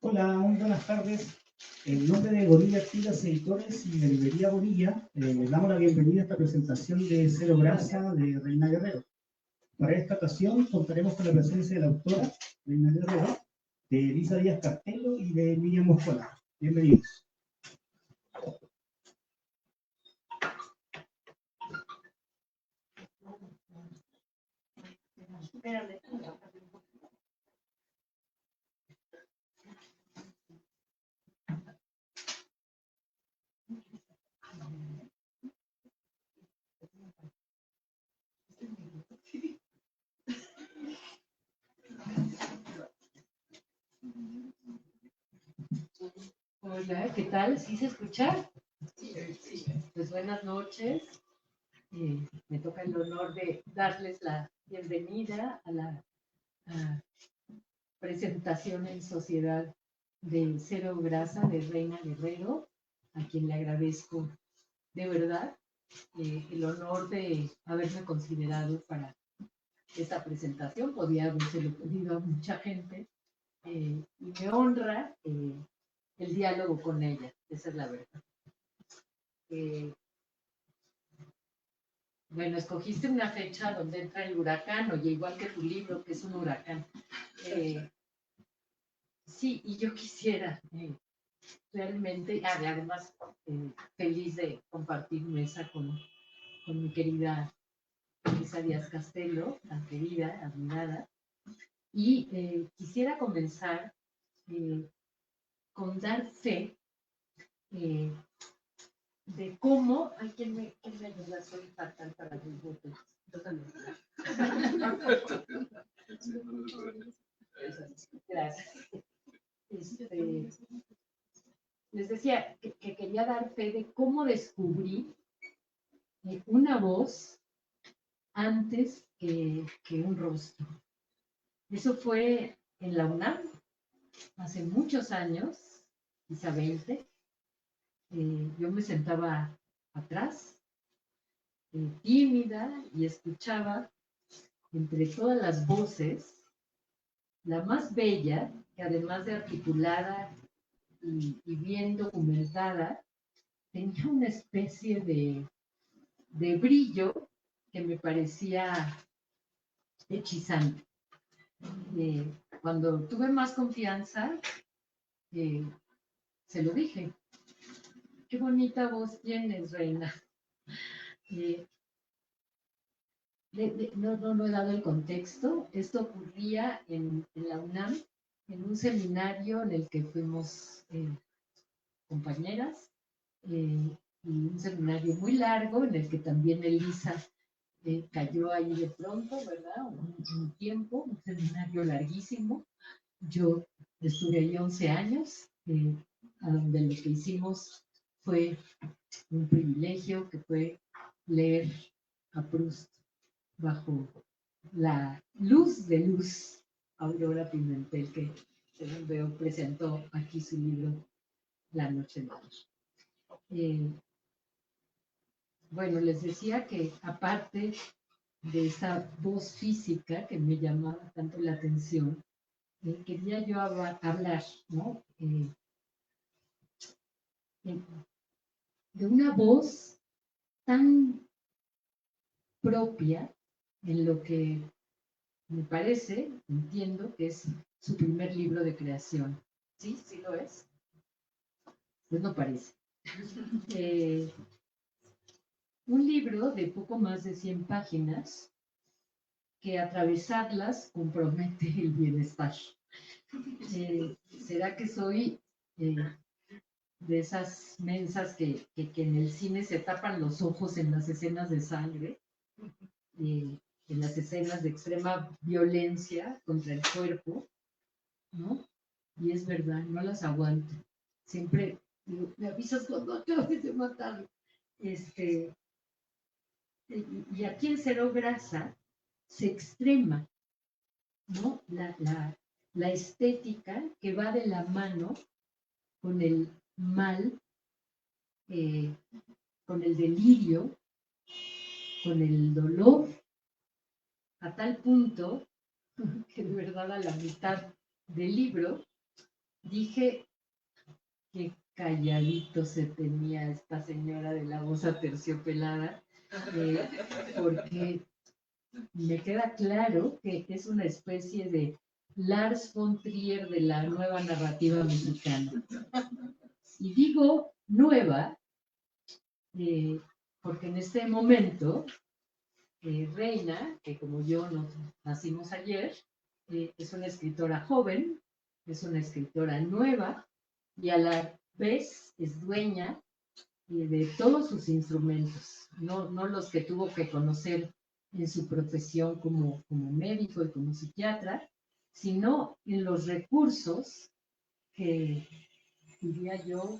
Hola, muy buenas tardes. En nombre de Bonilla Artigas Editores y de Librería Bonilla, les damos la bienvenida a esta presentación de Cero Grasa de Reina Guerrero. Para esta ocasión contaremos con la presencia de la autora, Reina Guerrero, de Elisa Díaz Castelo y de Miriam Moscola. Bienvenidos. Hola, ¿qué tal? ¿Sí se escucha? Sí. Pues buenas noches. Me toca el honor de darles la bienvenida a la presentación en sociedad de Cero Grasa de Reina Guerrero, a quien le agradezco de verdad el honor de haberme considerado para esta presentación. Podía habérselo pedido a mucha gente y me honra el diálogo con ella, esa es la verdad. Bueno, escogiste una fecha donde entra el huracán, oye, igual que tu libro, que es un huracán. Sí, y yo quisiera realmente, además, feliz de compartir mesa con mi querida Elisa Díaz Castelo, tan querida, admirada, y quisiera comenzar con dar fe de cómo, ay, ¿quién me ayuda? Soy fatal para los votos. Gracias. Les decía que quería dar fe de cómo descubrí una voz antes que un rostro. Eso fue en la UNAM, hace muchos años, quizá 20. Yo me sentaba atrás, tímida, y escuchaba entre todas las voces la más bella, que además de articulada y bien documentada, tenía una especie de brillo que me parecía hechizante. Cuando tuve más confianza, se lo dije. Qué bonita voz tienes, Reina. No he dado el contexto. Esto ocurría en la UNAM, en un seminario en el que fuimos compañeras, y un seminario muy largo en el que también Elisa cayó ahí de pronto, ¿verdad? Un tiempo, un seminario larguísimo. Yo estuve ahí 11 años, a donde lo que hicimos fue un privilegio, que fue leer a Proust bajo la luz de luz, Aurora Pimentel, que según veo presentó aquí su libro La Noche Noche. Bueno, les decía que aparte de esa voz física que me llamaba tanto la atención, quería yo hablar, ¿no? De una voz tan propia en lo que me parece, entiendo, que es su primer libro de creación. ¿Sí? ¿Sí lo es? Pues no parece. Un libro de poco más de 100 páginas que atravesarlas compromete el bienestar. ¿Será que soy de esas mensas que en el cine se tapan los ojos en las escenas de sangre, en las escenas de extrema violencia contra el cuerpo, ¿no? Y es verdad, no las aguanto. Siempre digo, me avisas cuando acabes de matarlo. Y aquí en Cero Grasa se extrema, ¿no? La estética que va de la mano con el mal, con el delirio, con el dolor, a tal punto que de verdad a la mitad del libro dije que calladito se tenía esta señora de la voz aterciopelada, porque me queda claro que es una especie de Lars von Trier de la nueva narrativa mexicana. Y digo nueva, porque en este momento, Reina, que como yo nos nacimos ayer, es una escritora joven, es una escritora nueva y a la vez es dueña de todos sus instrumentos, no los que tuvo que conocer en su profesión como médico y como psiquiatra, sino en los recursos que, diría yo,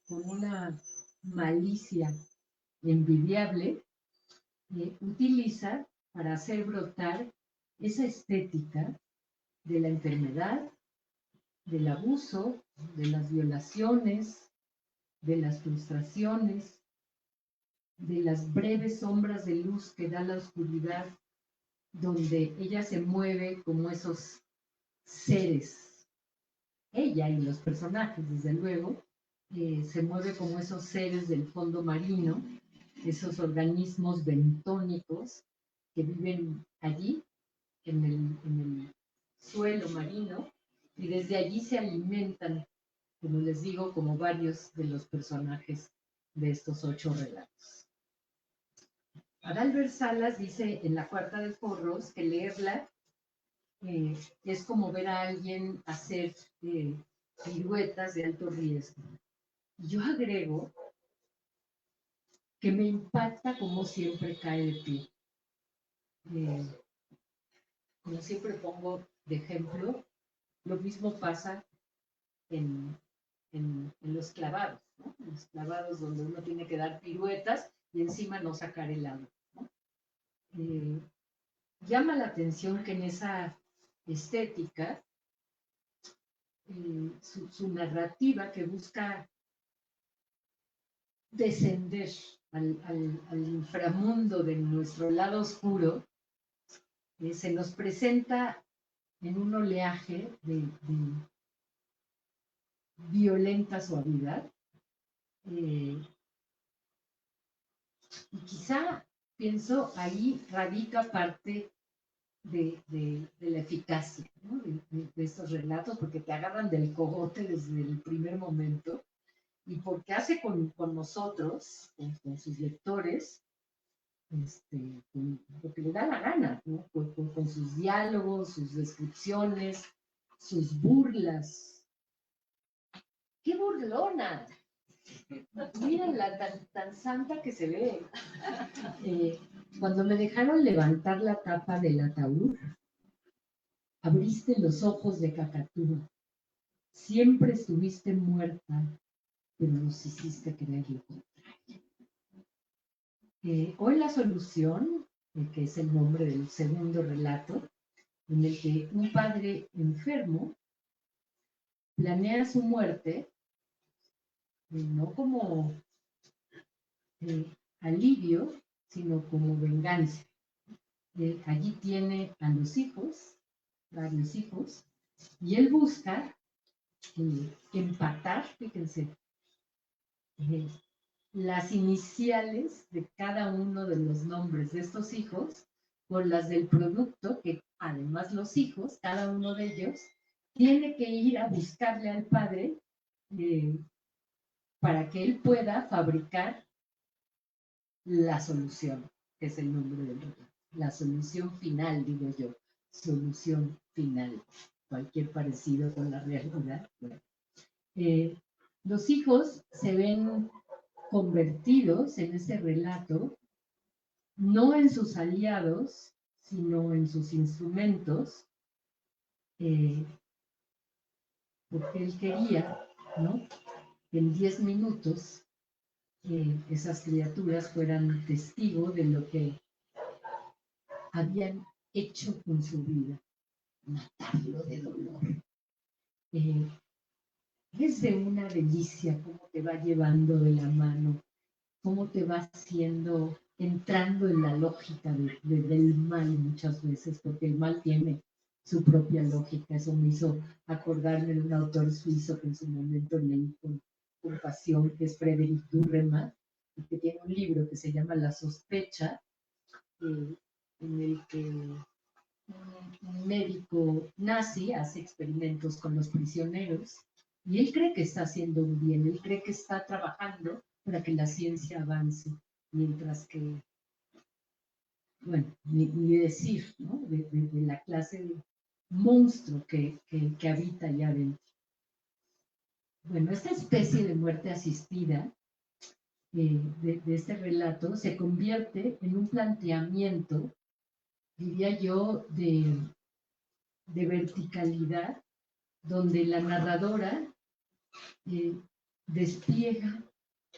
con una malicia envidiable, utiliza para hacer brotar esa estética de la enfermedad, del abuso, de las violaciones, de las frustraciones, de las breves sombras de luz que da la oscuridad, donde ella se mueve como esos seres, ella y los personajes, desde luego, se mueve como esos seres del fondo marino, esos organismos bentónicos que viven allí, en el suelo marino, y desde allí se alimentan, como les digo, como varios de los personajes de estos 8 relatos. Adalbert Salas dice en La Cuarta de Forros que leerla es como ver a alguien hacer piruetas de alto riesgo. Yo agrego que me impacta como siempre cae de pie. Como siempre pongo de ejemplo, lo mismo pasa en los clavados, ¿no? En los clavados donde uno tiene que dar piruetas y encima no sacar el agua, ¿no? Llama la atención que en esa estética, su narrativa que busca descender al inframundo de nuestro lado oscuro, se nos presenta en un oleaje de violenta suavidad, y quizá, pienso, ahí radica parte de la eficacia, ¿no? de estos relatos, porque te agarran del cogote desde el primer momento y porque hace con nosotros, con sus lectores, con lo que le da la gana, ¿no? con sus diálogos, sus descripciones, sus burlas. ¡Qué burlona! Mírenla tan santa que se ve. Cuando me dejaron levantar la tapa del ataúd, abriste los ojos de cacatúa. Siempre estuviste muerta, pero nos hiciste creer lo contrario. Hoy la solución, que es el nombre del segundo relato, en el que un padre enfermo planea su muerte, no como alivio, sino como venganza. Allí tiene a los hijos, varios hijos, y él busca empatar, fíjense, las iniciales de cada uno de los nombres de estos hijos con las del producto, que además los hijos, cada uno de ellos, tiene que ir a buscarle al padre para que él pueda fabricar la solución, que es el nombre del relato. La solución final, digo yo, solución final. Cualquier parecido con la realidad. Bueno. Los hijos se ven convertidos en ese relato, no en sus aliados, sino en sus instrumentos, porque él quería, ¿no?, en 10 minutos esas criaturas fueran testigo de lo que habían hecho con su vida, matarlo de dolor. Es de una delicia cómo te va llevando de la mano, cómo te va haciendo entrando en la lógica del mal muchas veces, porque el mal tiene su propia lógica. Eso me hizo acordarme de un autor suizo que en su momento leí con pasión, que es Frederick Durrematt, y que tiene un libro que se llama La sospecha, en el que un médico nazi hace experimentos con los prisioneros y él cree que está haciendo un bien, él cree que está trabajando para que la ciencia avance, mientras que, bueno, ni decir, ¿no? De la clase de monstruo que habita allá adentro. Bueno, esta especie de muerte asistida de este relato se convierte en un planteamiento, diría yo, de verticalidad, donde la narradora despliega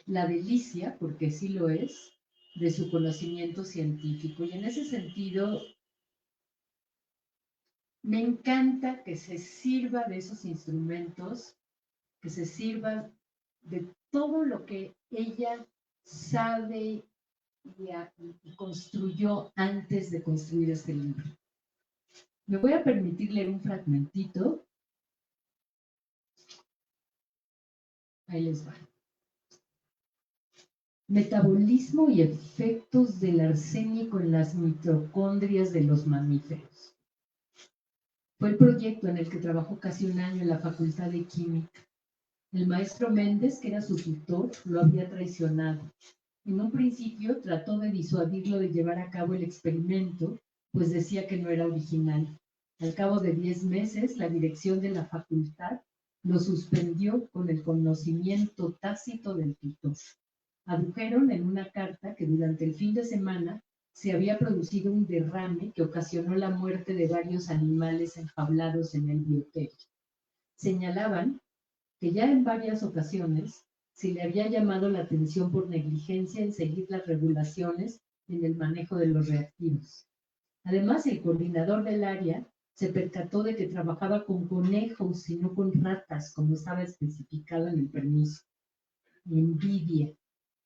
la delicia, porque sí lo es, de su conocimiento científico. Y en ese sentido, me encanta que se sirva de esos instrumentos, que se sirva de todo lo que ella sabe y construyó antes de construir este libro. Me voy a permitir leer un fragmentito. Ahí les va. Metabolismo y efectos del arsénico en las mitocondrias de los mamíferos. Fue el proyecto en el que trabajó casi un año en la Facultad de Química. El maestro Méndez, que era su tutor, lo había traicionado. En un principio trató de disuadirlo de llevar a cabo el experimento, pues decía que no era original. Al cabo de 10 meses, la dirección de la facultad lo suspendió con el conocimiento tácito del tutor. Adujeron en una carta que durante el fin de semana se había producido un derrame que ocasionó la muerte de varios animales enjaulados en el bioterio. Señalaban que ya en varias ocasiones se le había llamado la atención por negligencia en seguir las regulaciones en el manejo de los reactivos. Además, el coordinador del área se percató de que trabajaba con conejos y no con ratas, como estaba especificado en el permiso. Envidia.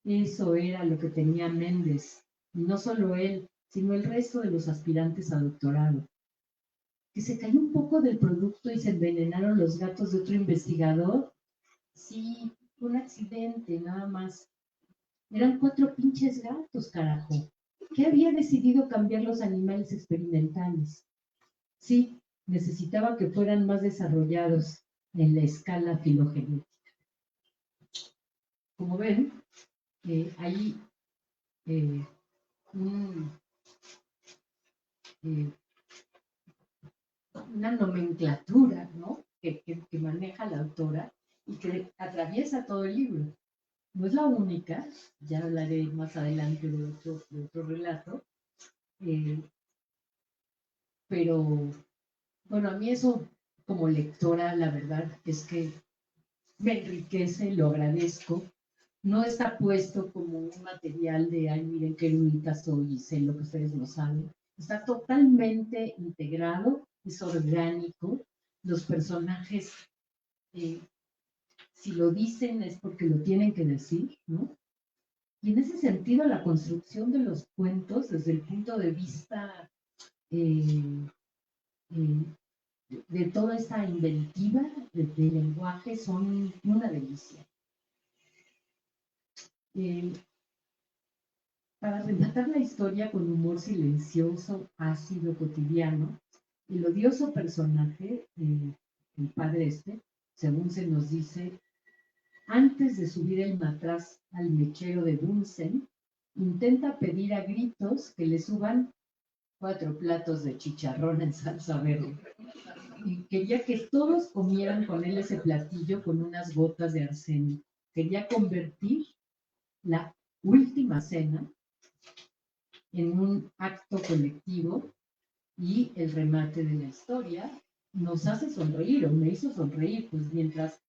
Eso era lo que tenía Méndez, y no solo él, sino el resto de los aspirantes a doctorado. Que se cayó un poco del producto y se envenenaron los gatos de otro investigador. Sí, un accidente, nada más. Eran 4 pinches gatos, carajo. ¿Qué había decidido cambiar los animales experimentales? Sí, necesitaba que fueran más desarrollados en la escala filogenética. Como ven, hay una nomenclatura, ¿no? que maneja la autora y que atraviesa todo el libro. No es la única, ya hablaré más adelante de otro relato, pero bueno, a mí eso como lectora, la verdad es que me enriquece, lo agradezco. No está puesto como un material de, ay, miren qué erudita soy y sé lo que ustedes no saben. Está totalmente integrado, es orgánico. Los personajes, si lo dicen es porque lo tienen que decir, ¿no? Y en ese sentido, la construcción de los cuentos, desde el punto de vista de toda esta inventiva del lenguaje, son una delicia. Para rematar la historia con humor silencioso, ácido, cotidiano, el odioso personaje, el padre según se nos dice, antes de subir el matraz al mechero de Bunsen, intenta pedir a gritos que le suban 4 platos de chicharrón en salsa verde. Y quería que todos comieran con él ese platillo con unas gotas de arsénico. Quería convertir la última cena en un acto colectivo y el remate de la historia nos hace sonreír, o me hizo sonreír, pues mientras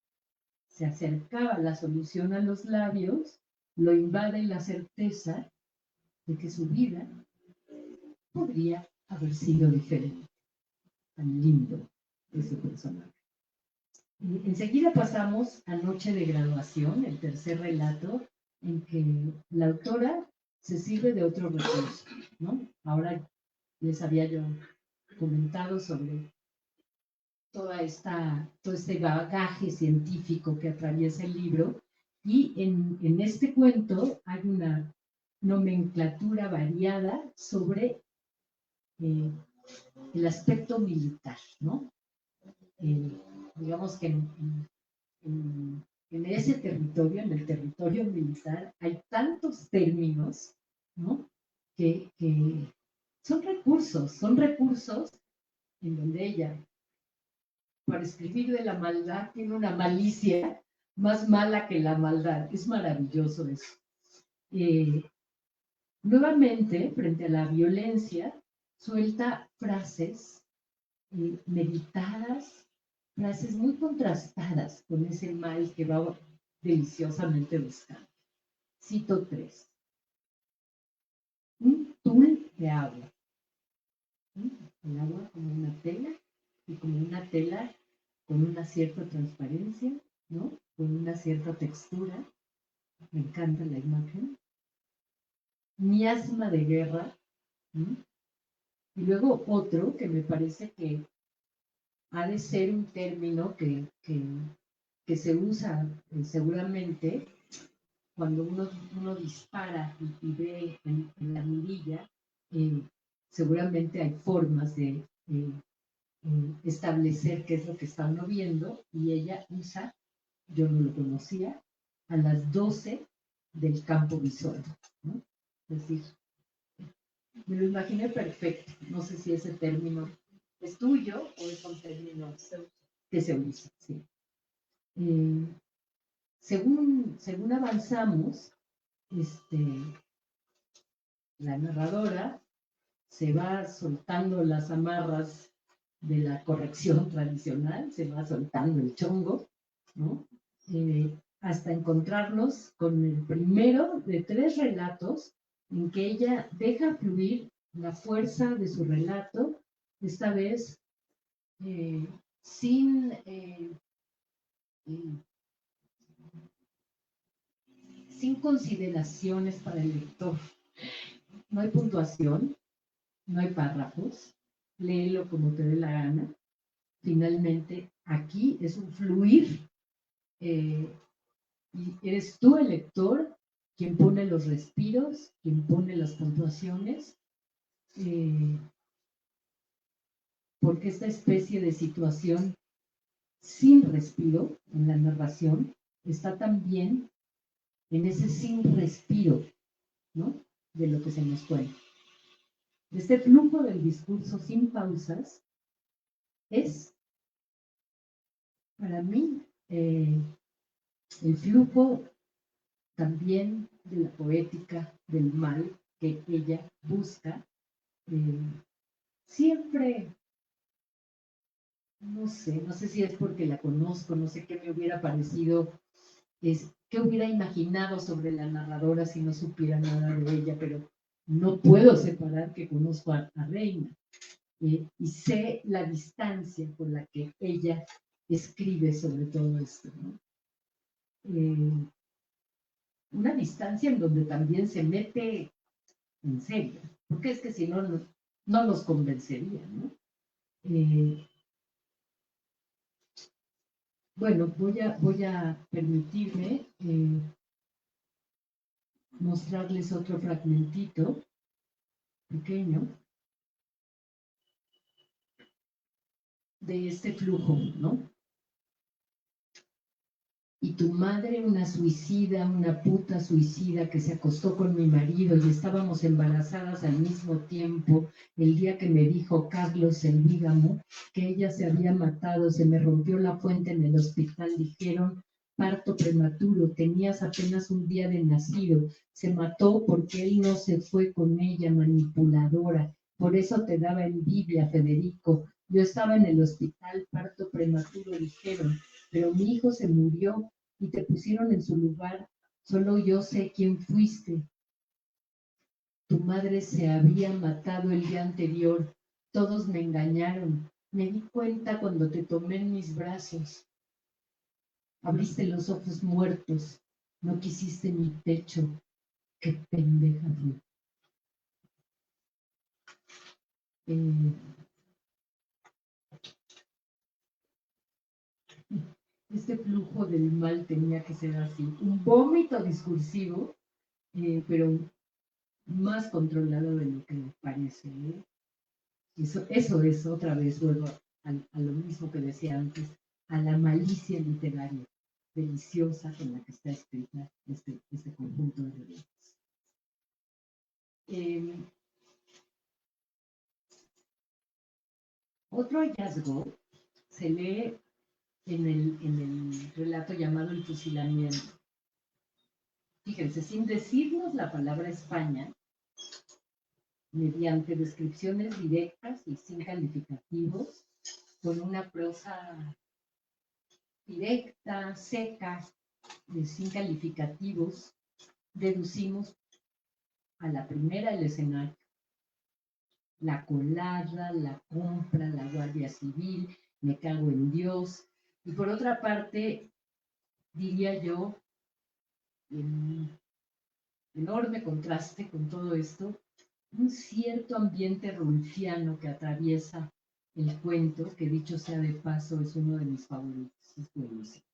se acercaba la solución a los labios, lo invade la certeza de que su vida podría haber sido diferente. Tan lindo ese personaje. Enseguida pasamos a Noche de Graduación, el tercer relato, en que la autora se sirve de otro recurso, ¿no? Ahora les había yo comentado sobre todo este bagaje científico que atraviesa el libro, y en este cuento hay una nomenclatura variada sobre el aspecto militar, ¿no? Digamos que en ese territorio, en el territorio militar, hay tantos términos, ¿no? Que son recursos en donde ella, para escribir de la maldad, tiene una malicia más mala que la maldad. Es maravilloso eso. Nuevamente, frente a la violencia, suelta frases meditadas, frases muy contrastadas con ese mal que va deliciosamente buscando. Cito 3. Un tul de agua. El agua como una tela, y como una tela con una cierta transparencia, ¿no? Con una cierta textura. Me encanta la imagen. Miasma de guerra. ¿No? Y luego otro que me parece que ha de ser un término que se usa seguramente cuando uno dispara y ve en la mirilla, seguramente hay formas de establecer qué es lo que está uno viendo, y ella usa, yo no lo conocía, a las 12 del campo visual, ¿no? Es decir, me lo imaginé perfecto. No sé si ese término es tuyo o es un término que se usa. Sí. Según avanzamos, la narradora se va soltando las amarras de la corrección tradicional, se va soltando el chongo, ¿no? Hasta encontrarnos con el primero de 3 relatos en que ella deja fluir la fuerza de su relato, esta vez sin consideraciones para el lector. No hay puntuación, no hay párrafos, léelo como te dé la gana. Finalmente, aquí es un fluir, y eres tú el lector quien pone los respiros, quien pone las puntuaciones, porque esta especie de situación sin respiro en la narración está también en ese sin respiro, ¿no? De lo que se nos cuenta. Este flujo del discurso sin pausas es, para mí, el flujo también de la poética del mal que ella busca. Siempre, no sé si es porque la conozco, no sé qué me hubiera parecido, qué hubiera imaginado sobre la narradora si no supiera nada de ella, pero no puedo separar que conozco a Reina, y sé la distancia con la que ella escribe sobre todo esto, ¿no? Una distancia en donde también se mete en serio, porque es que si no, no los convencería, ¿no? Bueno, voy a permitirme mostrarles otro fragmentito pequeño de este flujo, ¿no? Y tu madre, una suicida, una puta suicida que se acostó con mi marido y estábamos embarazadas al mismo tiempo, el día que me dijo Carlos el Vígamo que ella se había matado, se me rompió la fuente en el hospital, dijeron parto prematuro, tenías apenas un día de nacido, se mató porque él no se fue con ella, manipuladora, por eso te daba envidia, Federico, yo estaba en el hospital, parto prematuro, dijeron, pero mi hijo se murió y te pusieron en su lugar. Solo yo sé quién fuiste. Tu madre se había matado el día anterior. Todos me engañaron. Me di cuenta cuando te tomé en mis brazos. Abriste los ojos muertos. No quisiste mi pecho. qué pendeja fui. Este flujo del mal tenía que ser así, un vómito discursivo, pero más controlado de lo que parece. Eso es, otra vez, vuelvo a lo mismo que decía antes, a la malicia literaria deliciosa con la que está escrita este conjunto de relatos. Otro hallazgo se lee en el relato llamado El fusilamiento. Fíjense, sin decirnos la palabra España, mediante descripciones directas y sin calificativos, con una prosa directa, seca, sin calificativos, deducimos a la primera el escenario. La colada, la compra, la Guardia Civil, me cago en Dios. Y por otra parte, diría yo, en enorme contraste con todo esto, un cierto ambiente rulfiano que atraviesa el cuento, que dicho sea de paso es uno de mis favoritos, es buenísimo.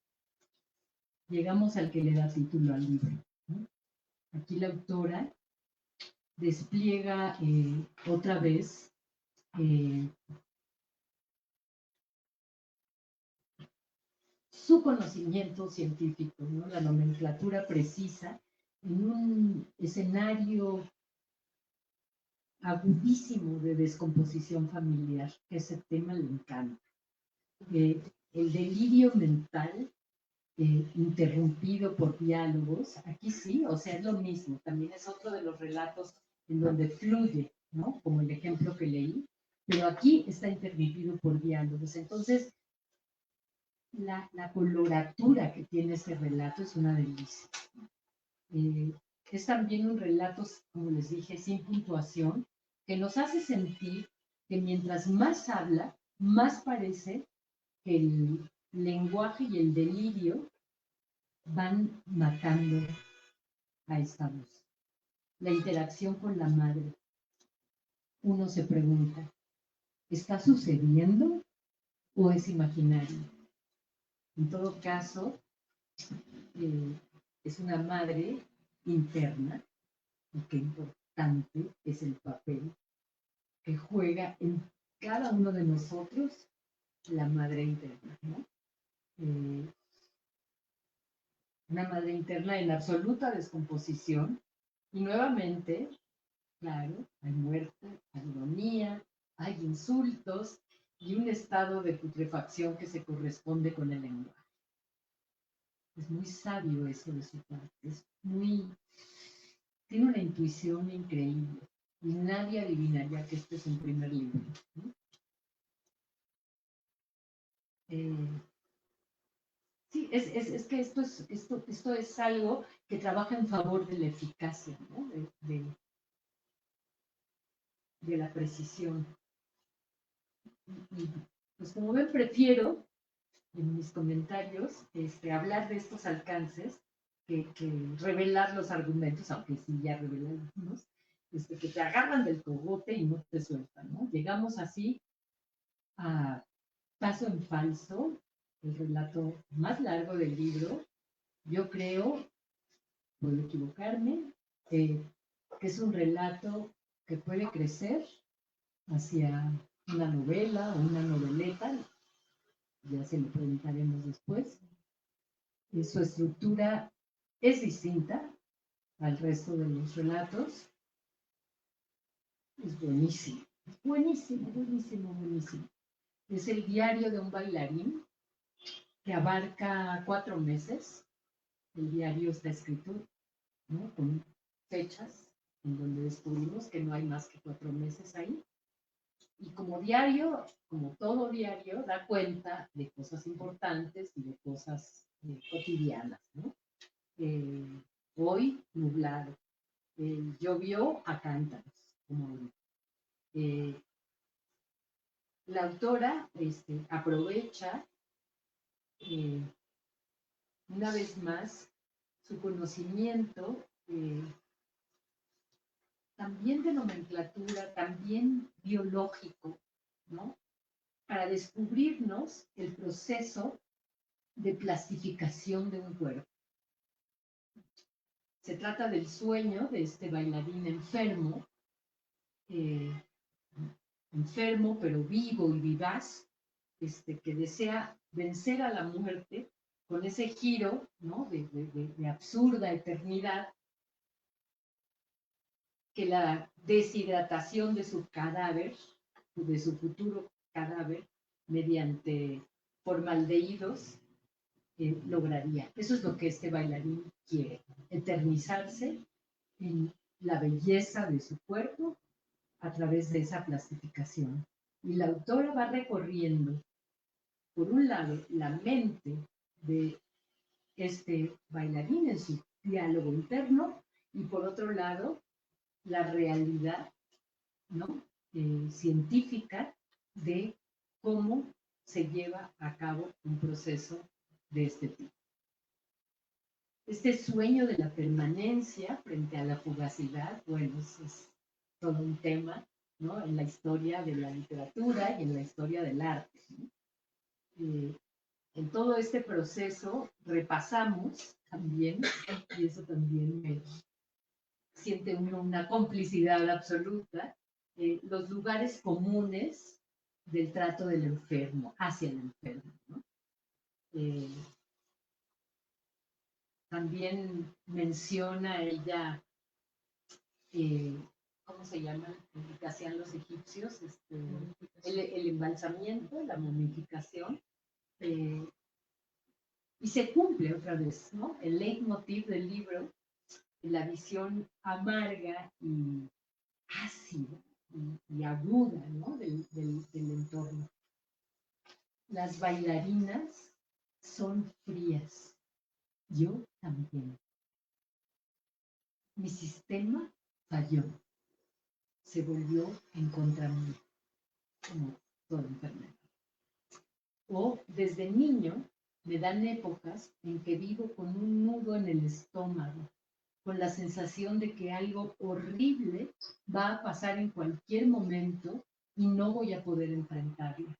Llegamos al que le da título al libro, ¿no? Aquí la autora despliega otra vez su conocimiento científico, ¿no? La nomenclatura precisa en un escenario agudísimo de descomposición familiar, que ese tema le encanta. El delirio mental interrumpido por diálogos, aquí sí, o sea, es lo mismo, también es otro de los relatos en donde fluye, ¿no? Como el ejemplo que leí, pero aquí está interrumpido por diálogos. Entonces, la coloratura que tiene este relato es una delicia. Es también un relato, como les dije, sin puntuación, que nos hace sentir que mientras más habla, más parece que el lenguaje y el delirio van matando a esta voz. La interacción con la madre. Uno se pregunta, ¿está sucediendo o es imaginario? En todo caso, es una madre interna, y qué importante es el papel que juega en cada uno de nosotros la madre interna, ¿no? Una madre interna en absoluta descomposición, y nuevamente, claro, hay muerte, hay ironía, hay insultos y un estado de putrefacción que se corresponde con el lenguaje. Es muy sabio eso de su parte, tiene una intuición increíble y nadie adivinaría que este es un primer libro, ¿no? Sí, es que esto es algo que trabaja en favor de la eficacia, ¿no? de la precisión. Y pues como ven, prefiero en mis comentarios hablar de estos alcances que revelar los argumentos, aunque sí ya revelé algunos, que te agarran del cogote y no te sueltan, ¿no? Llegamos así a Paso en Falso, el relato más largo del libro. Yo creo, puedo equivocarme, que es un relato que puede crecer hacia una novela o una noveleta, ya se lo preguntaremos después. Su estructura es distinta al resto de los relatos. Es buenísimo, buenísimo, buenísimo, buenísimo. Es el diario de un bailarín que abarca 4 meses. El diario está escrito, ¿no?, con fechas en donde descubrimos que no hay más que 4 meses ahí. Y como diario, como todo diario, da cuenta de cosas importantes y de cosas cotidianas, ¿no? Hoy nublado, llovió a cántaros, como la autora aprovecha una vez más su conocimiento también de nomenclatura, también biológico, ¿no? Para descubrirnos el proceso de plastificación de un cuerpo. Se trata del sueño de este bailarín enfermo, enfermo pero vivo y vivaz, que desea vencer a la muerte con ese giro, ¿no? de absurda eternidad, que la deshidratación de su cadáver, de su futuro cadáver, mediante formaldehídos, lograría. Eso es lo que este bailarín quiere, eternizarse en la belleza de su cuerpo a través de esa plastificación. Y la autora va recorriendo, por un lado, la mente de este bailarín en su diálogo interno, y por otro lado, la realidad, ¿no? Científica de cómo se lleva a cabo un proceso de este tipo. Este sueño de la permanencia frente a la fugacidad, bueno, es todo un tema, ¿no? En la historia de la literatura y en la historia del arte, ¿no? En todo este proceso repasamos también, y eso también me siente uno una complicidad absoluta, los lugares comunes del trato del enfermo hacia el enfermo, ¿no? También menciona ella, ¿cómo se llama? Que hacían los egipcios, el embalsamiento, la momificación, y se cumple otra vez, ¿no? El leitmotiv del libro, la visión amarga y ácida y aguda, ¿no? del entorno. Las bailarinas son frías, yo también. Mi sistema falló, se volvió en contra mí, como toda enfermedad. O desde niño me dan épocas en que vivo con un nudo en el estómago, con la sensación de que algo horrible va a pasar en cualquier momento y no voy a poder enfrentarlo.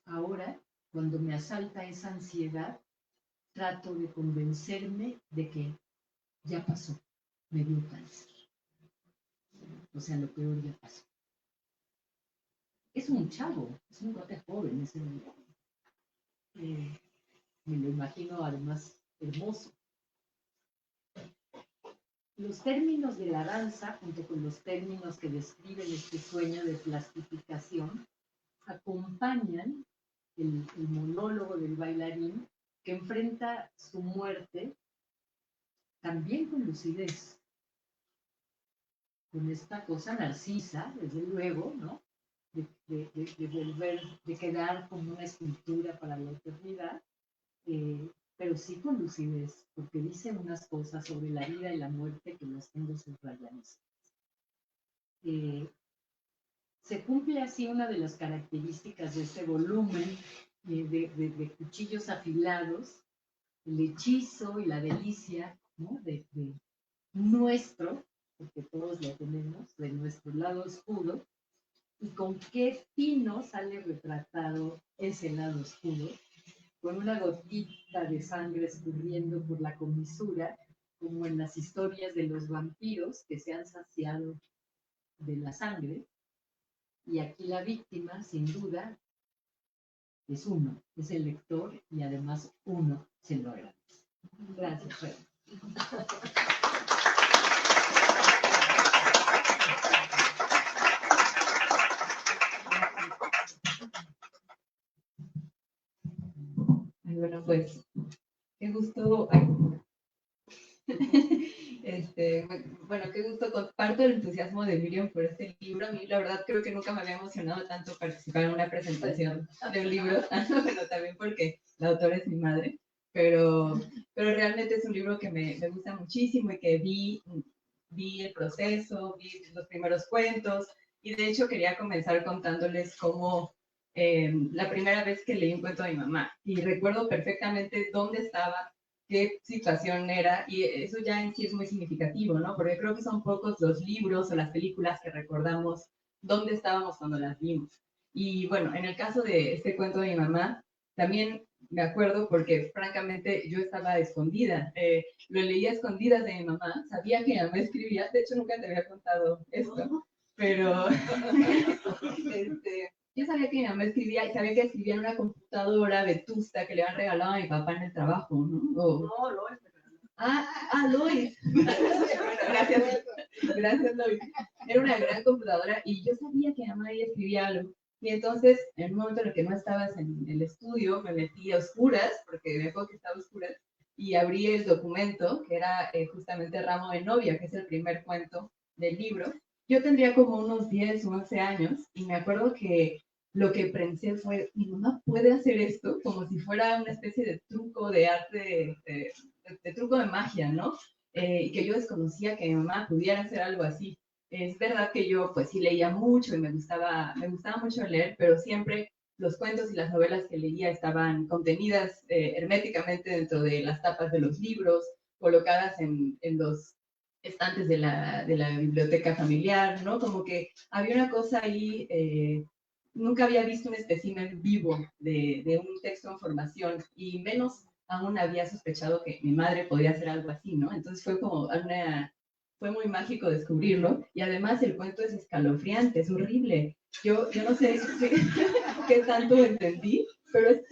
Ahora, cuando me asalta esa ansiedad, trato de convencerme de que ya pasó, me dio cáncer. O sea, lo peor ya pasó. Es un chavo, es un brote joven ese niño. Me lo imagino además hermoso. Los términos de la danza, junto con los términos que describen este sueño de plastificación, acompañan el monólogo del bailarín que enfrenta su muerte también con lucidez, con esta cosa narcisa, desde luego, ¿no? De volver, de quedar como una escultura para la eternidad, pero sí con lucidez, porque dice unas cosas sobre la vida y la muerte que las tengo subrayadas. Se cumple así una de las características de este volumen de cuchillos afilados, el hechizo y la delicia, ¿no? de nuestro, porque todos lo tenemos, de nuestro lado oscuro, y con qué fino sale retratado ese lado oscuro, con una gotita de sangre escurriendo por la comisura, como en las historias de los vampiros que se han saciado de la sangre. Y aquí la víctima, sin duda, es uno, es el lector, y además uno se lo agradece. Gracias, Fred. Bueno, pues, qué gusto. Bueno, qué gusto, comparto el entusiasmo de Miriam por este libro. A mí, la verdad, creo que nunca me había emocionado tanto participar en una presentación de un libro, bueno, también porque la autora es mi madre, pero realmente es un libro que me gusta muchísimo y que vi el proceso, vi los primeros cuentos, y de hecho quería comenzar contándoles cómo la primera vez que leí un cuento de mi mamá, y recuerdo perfectamente dónde estaba qué situación era, y eso ya en sí es muy significativo, ¿no? Porque creo que son pocos los libros o las películas que recordamos dónde estábamos cuando las vimos. Y bueno, en el caso de este cuento de mi mamá, también me acuerdo porque francamente yo estaba escondida, lo leía a escondidas de mi mamá, sabía que mi mamá escribía, de hecho nunca te había contado esto, pero yo sabía que mi mamá escribía y sabía que escribía en una computadora vetusta que le habían regalado a mi papá en el trabajo, ¿no? No, Lois. Lois. Gracias, gracias, Lois. Era una gran computadora y yo sabía que mi mamá ahí escribía algo. Y entonces, en un momento en el que no estabas en el estudio, me metí a oscuras, porque me acuerdo que estaba a oscuras, y abrí el documento, que era justamente Ramo de Novia, que es el primer cuento del libro. Yo tendría como unos 10 o 11 años, y me acuerdo que lo que pensé fue, mi mamá puede hacer esto como si fuera una especie de truco de arte, de truco de magia, ¿no? Y que yo desconocía que mi mamá pudiera hacer algo así. Es verdad que yo pues sí leía mucho y me gustaba mucho leer, pero siempre los cuentos y las novelas que leía estaban contenidas herméticamente dentro de las tapas de los libros, colocadas en los estantes de la biblioteca familiar, ¿no? Como que había una cosa ahí, nunca había visto un espécimen vivo de un texto en formación y menos aún había sospechado que mi madre podía hacer algo así, ¿no? Entonces fue muy mágico descubrirlo y además el cuento es escalofriante, es horrible. Yo no sé qué tanto entendí, pero es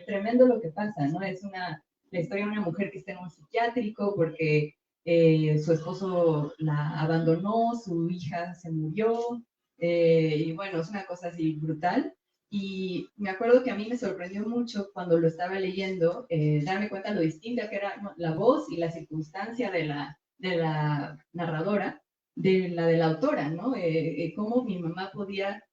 tremendo lo que pasa, ¿no? Es la historia de una mujer que está en un psiquiátrico porque su esposo la abandonó, su hija se murió, y bueno, es una cosa así brutal. Y me acuerdo que a mí me sorprendió mucho cuando lo estaba leyendo, darme cuenta lo distinta que era, ¿no?, la voz y la circunstancia de la narradora, de la autora, ¿no? Cómo mi mamá podía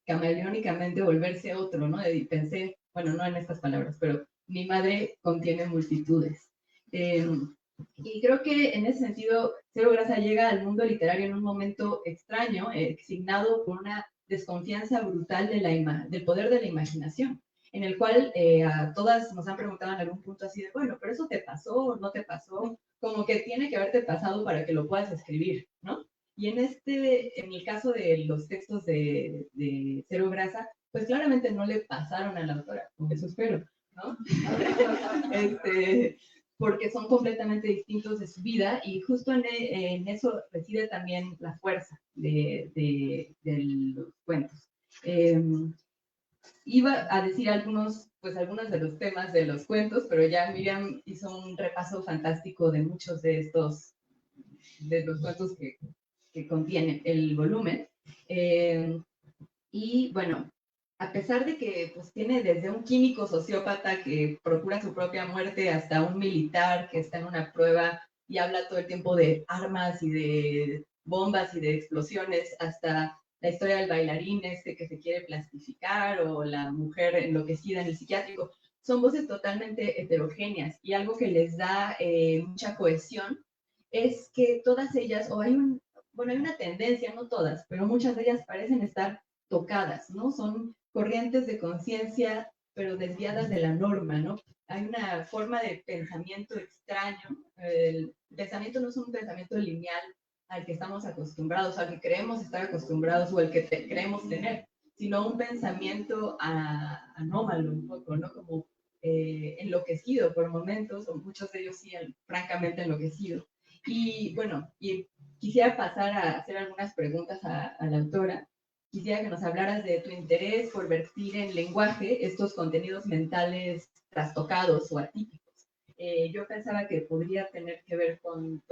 camaleónicamente volverse otro, ¿no? Y pensé, bueno, no en estas palabras, pero mi madre contiene multitudes. Y creo que en ese sentido, Cero Grasa llega al mundo literario en un momento extraño, signado por una desconfianza brutal del poder de la imaginación, en el cual a todas nos han preguntado en algún punto así de, bueno, pero eso te pasó o no te pasó, como que tiene que haberte pasado para que lo puedas escribir, ¿no? Y en el caso de los textos de Cero Grasa, pues claramente no le pasaron a la autora, como eso espero, ¿no? Porque son completamente distintos de su vida y justo en eso reside también la fuerza de los cuentos. Iba a decir algunos de los temas de los cuentos, pero ya Miriam hizo un repaso fantástico de muchos de los cuentos que contiene el volumen. Y bueno, a pesar de que pues, tiene desde un químico sociópata que procura su propia muerte hasta un militar que está en una prueba y habla todo el tiempo de armas y de bombas y de explosiones, hasta la historia del bailarín que se quiere plastificar o la mujer enloquecida en el psiquiátrico, son voces totalmente heterogéneas y algo que les da mucha cohesión es que todas ellas, hay una tendencia, no todas, pero muchas de ellas parecen estar tocadas, ¿no? Son corrientes de conciencia, pero desviadas de la norma, ¿no? Hay una forma de pensamiento extraño. El pensamiento no es un pensamiento lineal al que estamos acostumbrados, al que creemos estar acostumbrados o al que creemos tener, sino un pensamiento anómalo un poco, ¿no? Como enloquecido por momentos, o muchos de ellos sí, francamente enloquecido. Y bueno, y quisiera pasar a hacer algunas preguntas a la autora. Quisiera que nos hablaras de tu interés por vertir en lenguaje estos contenidos mentales trastocados o atípicos. Yo pensaba que podría tener que ver con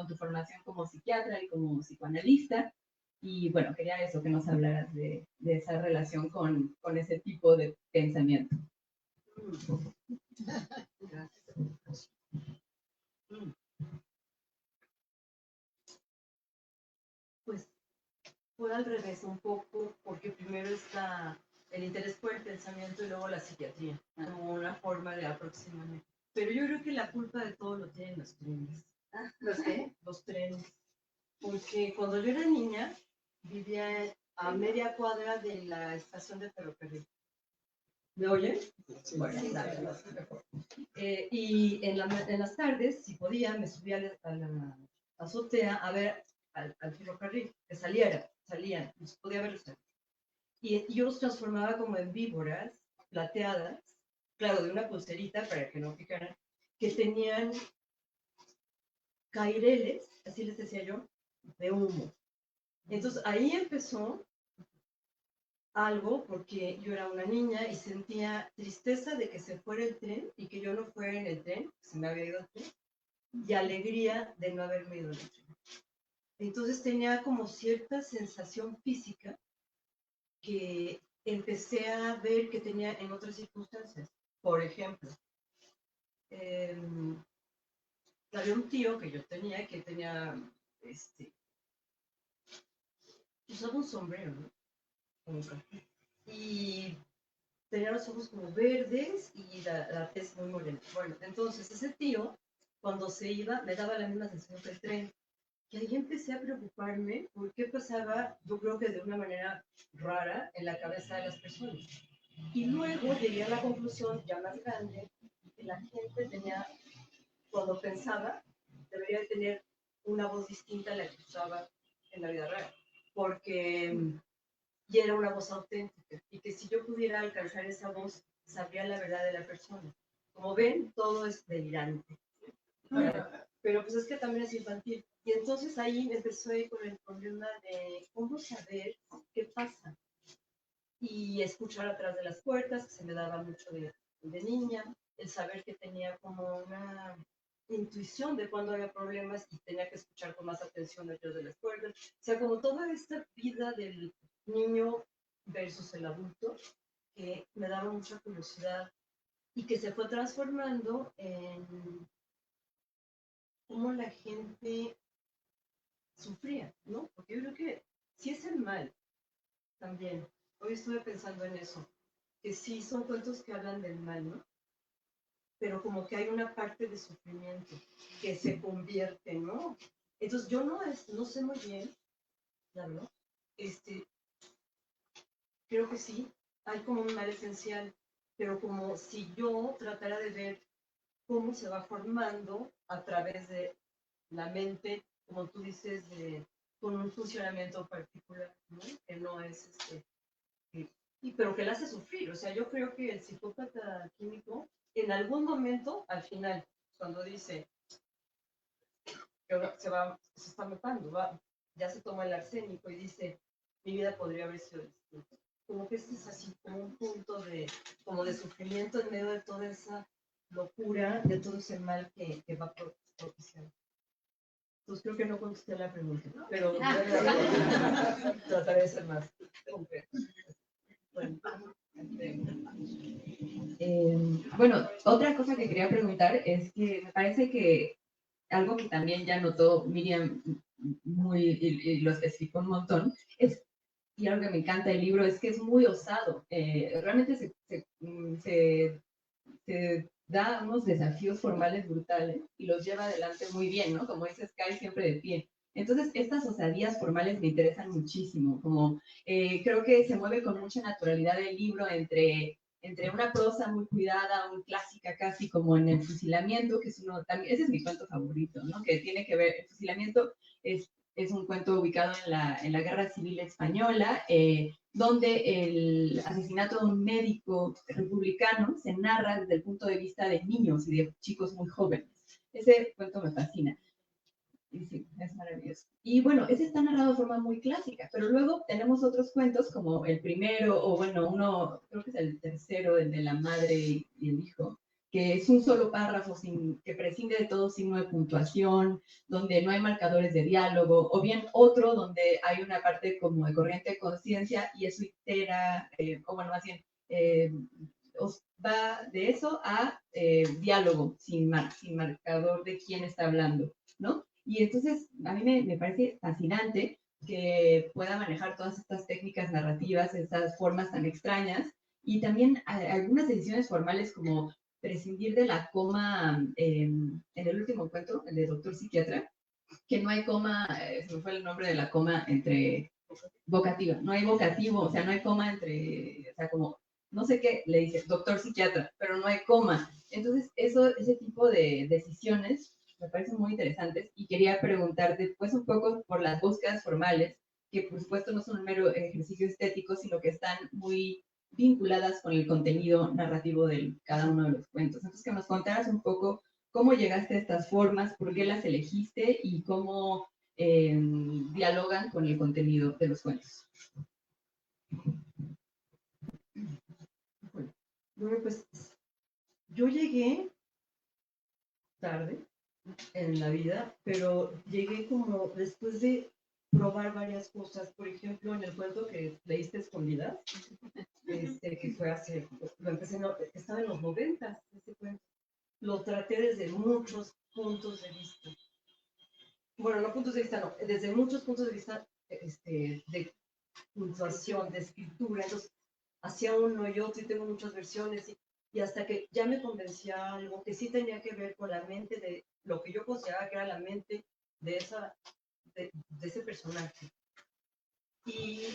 tu formación como psiquiatra y como psicoanalista. Y bueno, quería eso, que nos hablaras de esa relación con ese tipo de pensamiento. Pues fue al revés un poco, porque primero está el interés por el pensamiento y luego la psiquiatría, como una forma de aproximarme. Pero yo creo que la culpa de todo lo tienen los trenes. ¿Los qué? Los trenes. Porque cuando yo era niña, vivía a media cuadra de la estación de ferrocarril. ¿Me oyen? Sí. Bueno, Y en las tardes, si podía, me subía a la azotea a ver al ferrocarril, que salían, no se podía verlos. Y yo los transformaba como en víboras plateadas, claro, de una pulserita para que no picaran, que tenían caireles, así les decía yo, de humo. Entonces ahí empezó algo, porque yo era una niña y sentía tristeza de que se fuera el tren y que yo no fuera en el tren, se me había ido el tren, y alegría de no haberme ido en el tren. Entonces tenía como cierta sensación física que empecé a ver que tenía en otras circunstancias. Por ejemplo, había un tío que yo tenía que tenía, usaba un sombrero, ¿no? Y tenía los ojos como verdes y la tez muy morena. Bueno, entonces ese tío, cuando se iba, me daba la misma sensación que el tren. Y ahí empecé a preocuparme por qué pasaba, yo creo que de una manera rara, en la cabeza de las personas. Y luego llegué a la conclusión, ya más grande, que la gente tenía, cuando pensaba, debería tener una voz distinta a la que usaba en la vida real. Porque y era una voz auténtica, y que si yo pudiera alcanzar esa voz, sabría la verdad de la persona. Como ven, todo es delirante. Pero pues es que también es infantil. Y entonces ahí me empezó con el problema de cómo saber qué pasa. Y escuchar atrás de las puertas, que se me daba mucho de niña, el saber que tenía como una intuición de cuando había problemas y tenía que escuchar con más atención detrás de las puertas. O sea, como toda esta vida del niño versus el adulto, que me daba mucha curiosidad y que se fue transformando en cómo la gente sufría, ¿no? Porque yo creo que sí es el mal también. Hoy estuve pensando en eso, que sí son cuentos que hablan del mal, ¿no? Pero como que hay una parte de sufrimiento que se convierte, ¿no? Entonces yo no sé muy bien, ¿no? Creo que sí, hay como un mal esencial, pero como si yo tratara de ver cómo se va formando a través de la mente, como tú dices, con un funcionamiento particular, ¿no? Que no es pero que la hace sufrir. O sea, yo creo que el psicópata químico, en algún momento, al final, cuando dice que se está matando, ya se toma el arsénico y dice, mi vida podría haber sido distinta. Como que este es así, como un punto como de sufrimiento en medio de toda esa locura, de todo ese mal que va propiciando. Pues creo que no contesté la pregunta, pero trataré de ser más concreto. Bueno, otra cosa que quería preguntar es que me parece que algo que también ya notó Miriam y lo especificó un montón, y algo que me encanta del libro es que es muy osado. Realmente se da unos desafíos formales brutales y los lleva adelante muy bien, ¿no? Como dice Sky, siempre de pie. Entonces, estas osadías formales me interesan muchísimo, como creo que se mueve con mucha naturalidad el libro entre una prosa muy cuidada, muy clásica, casi como en El fusilamiento, que es uno también, ese es mi cuento favorito, ¿no? Que tiene que ver, El fusilamiento es un cuento ubicado en la Guerra Civil Española, donde el asesinato de un médico republicano se narra desde el punto de vista de niños y de chicos muy jóvenes. Ese cuento me fascina. Y sí, es maravilloso. Y bueno, ese está narrado de forma muy clásica, pero luego tenemos otros cuentos como el primero, o bueno, uno, creo que es el tercero, el de la madre y el hijo, que es un solo párrafo que prescinde de todo signo de puntuación, donde no hay marcadores de diálogo, o bien otro donde hay una parte como de corriente de conciencia y eso itera, o bueno, más bien, va de eso a diálogo sin marcador de quién está hablando, ¿no? Y entonces a mí me parece fascinante que pueda manejar todas estas técnicas narrativas, estas formas tan extrañas, y también algunas decisiones formales como prescindir de la coma en el último encuentro, el de Doctor Psiquiatra, que no hay coma, se me fue el nombre de la coma entre vocativa, no hay vocativo, o sea, no hay coma entre, o sea, como, no sé qué, le dice Doctor Psiquiatra, pero no hay coma. Entonces, ese tipo de decisiones me parecen muy interesantes y quería preguntarte, pues, un poco por las búsquedas formales, que por supuesto no son un mero ejercicio estético, sino que están muy vinculadas con el contenido narrativo de cada uno de los cuentos. Entonces, que nos contaras un poco cómo llegaste a estas formas, por qué las elegiste y cómo dialogan con el contenido de los cuentos. Bueno, pues yo llegué tarde en la vida, pero llegué como después de probar varias cosas. Por ejemplo, en el cuento que leíste Escondidas, que fue hace, lo empecé, estaba en los 90, ese cuento. Lo traté desde muchos puntos de vista. Bueno, no puntos de vista, no, desde muchos puntos de vista de puntuación, de escritura. Entonces, hacía uno y otro y tengo muchas versiones y hasta que ya me convencía algo que sí tenía que ver con la mente de lo que yo consideraba que era la mente de, de ese personaje. Y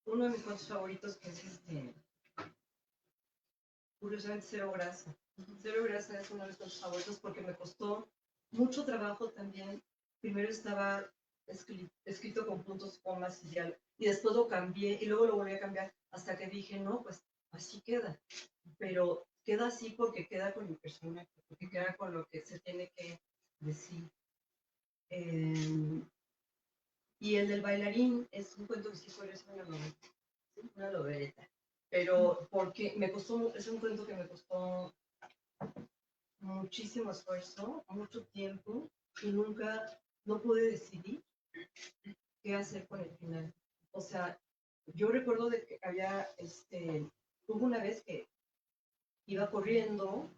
uno de mis cuentos favoritos que es curiosamente Cero Grasa. Cero Grasa es uno de mis cuentos favoritos porque me costó mucho trabajo también. Primero estaba escrito con puntos, comas y después lo cambié y luego lo volví a cambiar hasta que dije, no, pues así queda. Pero queda así porque queda con mi personaje, porque queda con lo que se tiene que decir. Y el del bailarín es un cuento que sí suele ser una noveleta. Pero porque me costó, es un cuento que me costó muchísimo esfuerzo, mucho tiempo y nunca, no pude decidir qué hacer con el final. O sea, yo recuerdo de que había, hubo una vez que iba corriendo,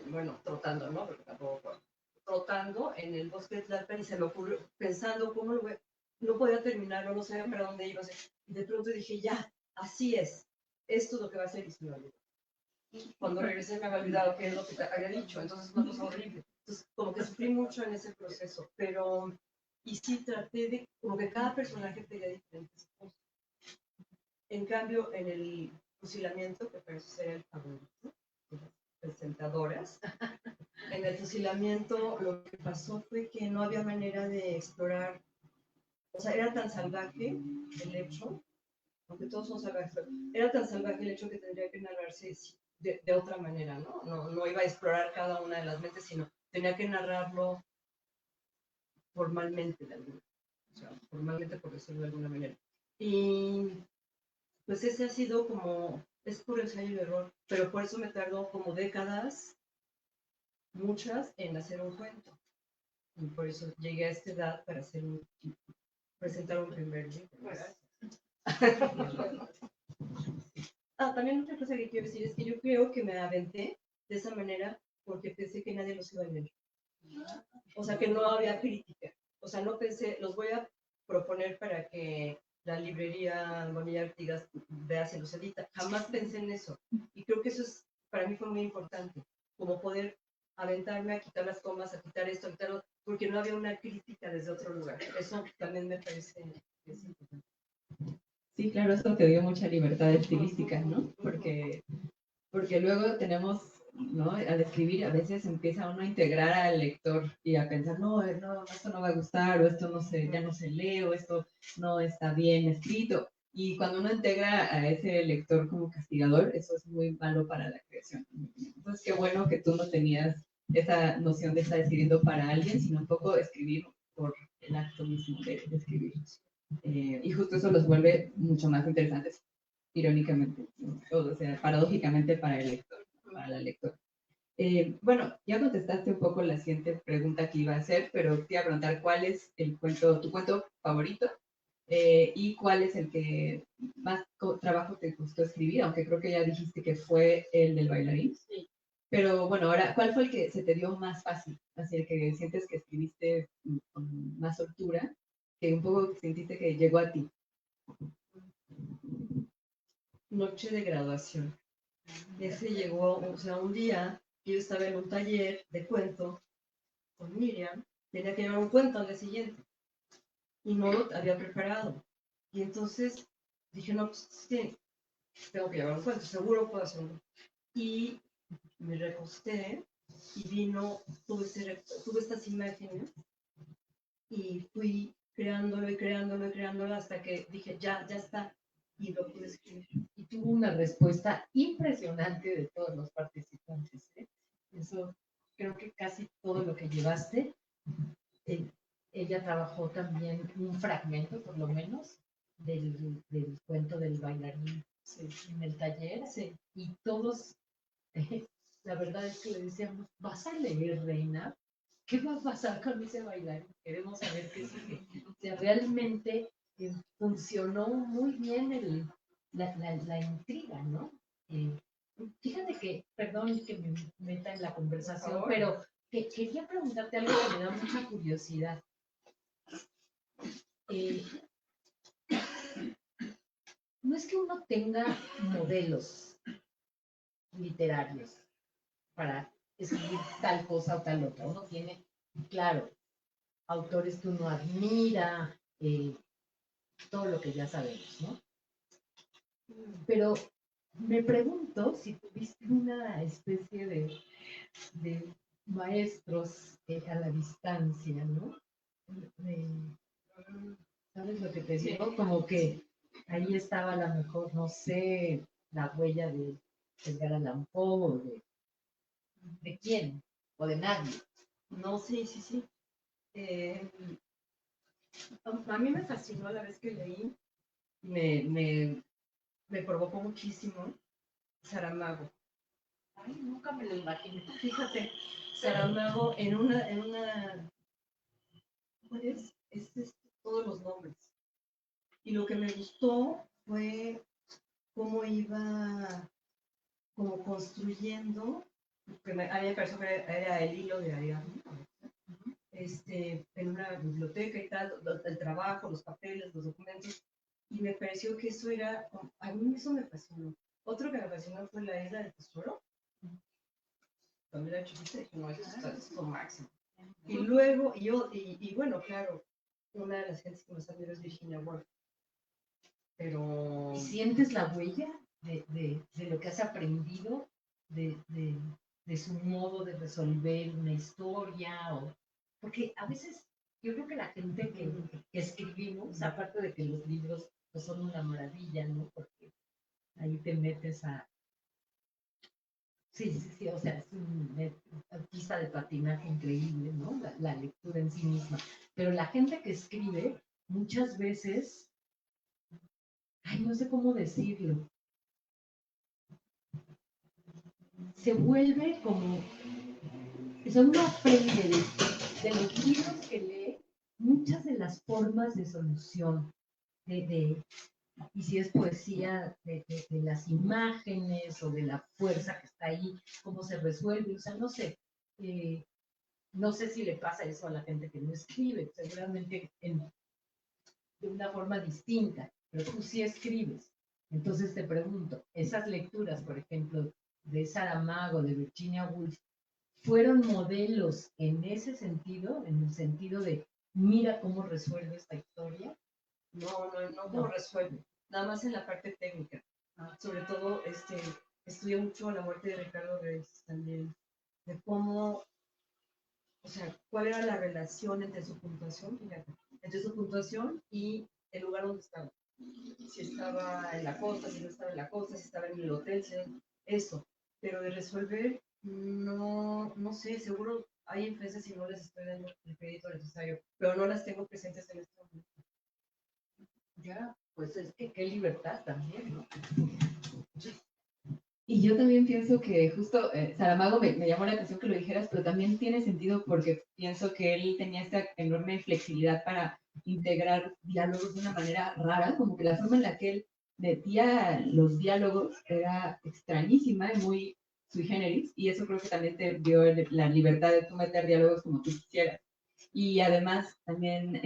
bueno, trotando, ¿no? Porque tampoco, trotando en el bosque de Tlalpan y se me ocurrió, pensando cómo lo voy, no podía terminarlo, no sabía para dónde iba. Y de pronto dije, ya, así es, esto es lo que va a ser y se me olvidó. Cuando regresé me había olvidado qué es lo que había dicho, entonces es una cosa horrible. Entonces, como que sufrí mucho en ese proceso, pero, y sí traté de, como que cada personaje tenía diferentes cosas. En cambio, en el fusilamiento, que parece ser el favorito de las presentadoras, en el fusilamiento lo que pasó fue que no había manera de explorar, o sea, era tan salvaje el hecho, aunque todos son salvajes, pero era tan salvaje el hecho que tendría que narrarse de otra manera, ¿no? No iba a explorar cada una de las mentes, sino tenía que narrarlo formalmente, o sea, formalmente por decirlo de alguna manera. Y pues ese ha sido como, es por ensayo y error, pero por eso me tardó como décadas, muchas, en hacer un cuento. Y por eso llegué a esta edad para presentar un primer libro. También otra cosa que quiero decir es que yo creo que me aventé de esa manera porque pensé que nadie los iba a leer. O sea, que no había crítica. O sea, no pensé, los voy a proponer para que la librería Bonilla Artigas vea si los edita. Jamás pensé en eso. Y creo que eso es, para mí fue muy importante, como poder aventarme a quitar las comas, a quitar esto, a quitarlo, porque no había una crítica desde otro lugar. Eso también me parece que es importante. Sí, claro, eso te dio mucha libertad estilística, ¿no? Porque luego tenemos, ¿no? Al escribir a veces empieza uno a integrar al lector y a pensar, no, esto no va a gustar, o esto no se, ya no se lee, o esto no está bien escrito. Y cuando uno integra a ese lector como castigador, eso es muy malo para la creación. Entonces, qué bueno que tú no tenías esa noción de estar escribiendo para alguien, sino un poco escribir por el acto mismo de escribir. Y justo eso los vuelve mucho más interesantes, irónicamente, ¿no? O sea, paradójicamente para el lector, para la lectora. Bueno, ya contestaste un poco la siguiente pregunta que iba a hacer, pero te iba a preguntar cuál es tu cuento favorito y cuál es el que más trabajo te costó escribir, aunque creo que ya dijiste que fue el del bailarín. Sí. Pero bueno, ahora, ¿cuál fue el que se te dio más fácil? Así el que sientes que escribiste con más soltura, que un poco sentiste que llegó a ti. Noche de graduación. Ese llegó, o sea, un día yo estaba en un taller de cuento con Miriam, tenía que llevar un cuento al día siguiente y no lo había preparado. Y entonces dije, no, pues sí, tengo que llevar un cuento, seguro puedo hacer uno. Y me recosté y vino, tuve estas imágenes y fui creándolo y creándolo y creándolo hasta que dije, ya está, y lo pude escribir. Y tuvo una respuesta impresionante de todos los participantes, ¿eh? Eso, creo que casi todo lo que llevaste, ella trabajó también un fragmento, por lo menos, del cuento del bailarín en el taller, y todos, la verdad es que le decíamos, ¿vas a leer, Reina? ¿Qué va a pasar con ese bailarín? Queremos saber qué sigue. O sea, realmente funcionó muy bien la intriga, ¿no? Fíjate que, perdón que me meta en la conversación, pero quería preguntarte algo que me da mucha curiosidad. No es que uno tenga modelos literarios para escribir tal cosa o tal otra. Uno tiene, claro, autores que uno admira, todo lo que ya sabemos, ¿no? Pero me pregunto si tuviste una especie de maestros a la distancia, ¿no? ¿Sabes lo que te digo? Sí. Como que ahí estaba a lo mejor, no sé, la huella de Edgar Allan Poe, ¿de quién? O de nadie. No, sí. A mí me fascinó la vez que leí, me provocó muchísimo Saramago. Ay, nunca me lo imaginé. Fíjate, Saramago en una ¿cuál es? Todos los nombres. Y lo que me gustó fue cómo iba como construyendo, que a mí me pareció que era el hilo de Ariadne, en una biblioteca y tal, el trabajo, los papeles, los documentos, y me pareció que eso era, a mí eso me fascinó. Otro que me fascinó fue la Isla del Tesoro. También era chiquita y dije, no, eso es lo máximo. Y luego, y bueno, claro, una de las gentes que más admiro es Virginia Woolf. Pero... ¿Y sientes la huella de lo que has aprendido, de su modo de resolver una historia? Porque a veces yo creo que la gente que escribimos, aparte de que los libros pues, son una maravilla, ¿no? Porque ahí te metes a... Sí, o sea, es una pista de patinaje increíble, ¿no? La lectura en sí misma. Pero la gente que escribe, muchas veces, ay, no sé cómo decirlo, se vuelve como, o sea, uno aprende de los libros que lee muchas de las formas de solución, y si es poesía, de las imágenes o de la fuerza que está ahí, cómo se resuelve, o sea, no sé, no sé si le pasa eso a la gente que no escribe, seguramente de una forma distinta, pero tú sí escribes. Entonces te pregunto, esas lecturas, por ejemplo, de Saramago, de Virginia Woolf, ¿fueron modelos en ese sentido, en el sentido de mira cómo resuelve esta historia? No cómo resuelve, nada más en la parte técnica. Sobre todo, estudié mucho la muerte de Ricardo Reis también, de cómo, o sea, cuál era la relación entre su puntuación, fíjate, entre su puntuación y el lugar donde estaba. Si estaba en la costa, si no estaba en la costa, si estaba en el hotel, eso. Pero de resolver, no sé, seguro hay empresas y no les estoy dando el crédito necesario, pero no las tengo presentes en este momento. Ya, pues es que qué libertad también, ¿no? Y yo también pienso que justo Saramago me llamó la atención que lo dijeras, pero también tiene sentido porque pienso que él tenía esta enorme flexibilidad para integrar diálogos de una manera rara, como que la forma en la que él metía los diálogos era extrañísima y muy sui generis, y eso creo que también te dio la libertad de tú meter diálogos como tú quisieras. Y además también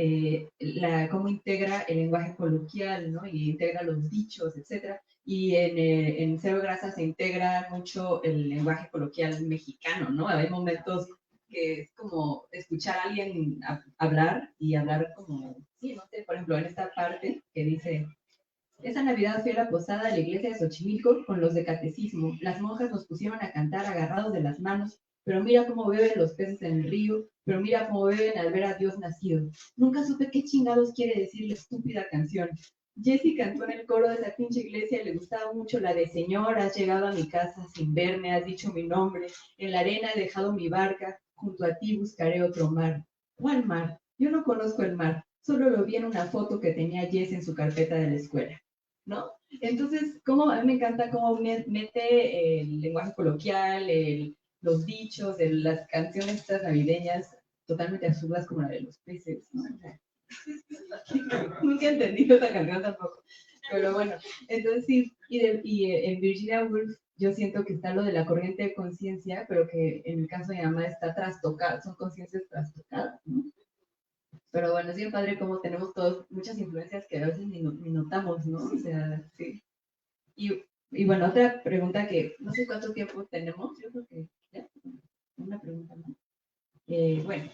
cómo integra el lenguaje coloquial, ¿no? Y integra los dichos, etcétera. Y en Cero Grasa se integra mucho el lenguaje coloquial mexicano, ¿no? Hay momentos que es como escuchar a alguien hablar y hablar como, sí, no sé, por ejemplo, en esta parte que dice, Esa Navidad fui a la posada de la iglesia de Xochimilco con los de catecismo. Las monjas nos pusieron a cantar agarrados de las manos, pero mira cómo beben los peces en el río, pero mira cómo beben al ver a Dios nacido. Nunca supe qué chingados quiere decir la estúpida canción. Jessie cantó en el coro de esa pinche iglesia y le gustaba mucho la de Señor, has llegado a mi casa sin verme, has dicho mi nombre, en la arena he dejado mi barca, junto a ti buscaré otro mar. ¿Cuál mar? Yo no conozco el mar, solo lo vi en una foto que tenía Jess en su carpeta de la escuela, ¿no? Entonces, a mí me encanta cómo mete el lenguaje coloquial, los dichos, las canciones estas navideñas totalmente absurdas como la de los peces, ¿no? Nunca he entendido esa canción tampoco, pero bueno, entonces sí, en Virginia Woolf yo siento que está lo de la corriente de conciencia, pero que en el caso de mi mamá está trastocada, son conciencias trastocadas, ¿no? Pero bueno, es bien padre cómo tenemos todos muchas influencias que a veces ni notamos, ¿no? O sea, sí. Y bueno, otra pregunta que no sé cuánto tiempo tenemos, yo creo que ya, una pregunta más. Bueno,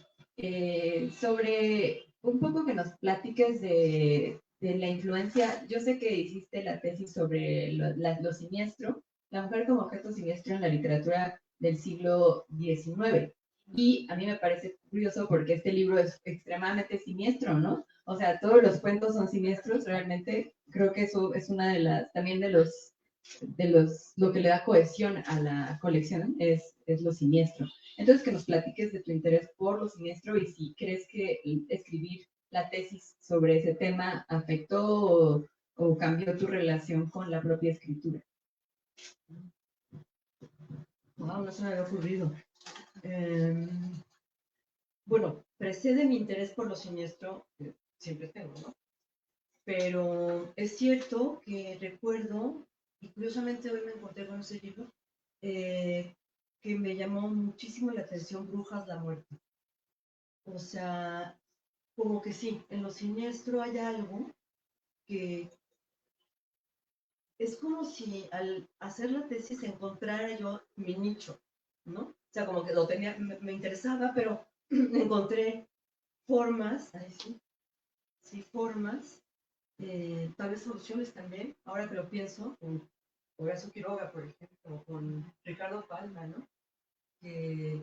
sobre un poco que nos platiques de la influencia, yo sé que hiciste la tesis sobre lo siniestro, la mujer como objeto siniestro en la literatura del siglo XIX. Y a mí me parece curioso porque este libro es extremadamente siniestro, ¿no? O sea, todos los cuentos son siniestros, realmente creo que eso es una de las, también lo que le da cohesión a la colección es lo siniestro. Entonces, que nos platiques de tu interés por lo siniestro y si crees que escribir la tesis sobre ese tema afectó o cambió tu relación con la propia escritura. Wow, no se me había ocurrido. Bueno, precede mi interés por lo siniestro, que siempre tengo, ¿no? Pero es cierto que recuerdo, y curiosamente hoy me encontré con ese libro, que me llamó muchísimo la atención Brujas la Muerte. O sea, como que sí, en lo siniestro hay algo que es como si al hacer la tesis encontrara yo mi nicho, ¿no? O sea, como que lo tenía, me interesaba, pero encontré formas, ahí sí, sí, formas, tal vez soluciones también, ahora que lo pienso, con Horacio Quiroga, por ejemplo, con Ricardo Palma, ¿no? Que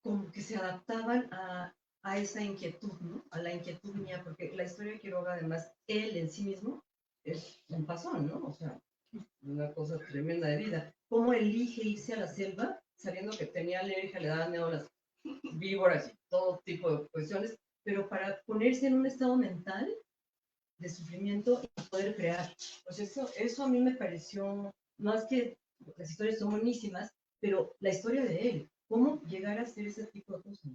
como que se adaptaban a esa inquietud, ¿no? A la inquietud mía, porque la historia de Quiroga, además, él en sí mismo es un pasón, ¿no? O sea, una cosa tremenda de vida. ¿Cómo elige irse a la selva sabiendo que tenía alergia, le daban miedo a las víboras y todo tipo de cuestiones, pero para ponerse en un estado mental de sufrimiento y poder crear? Pues eso a mí me pareció, más que las historias son buenísimas, pero la historia de él, cómo llegar a hacer ese tipo de cosas.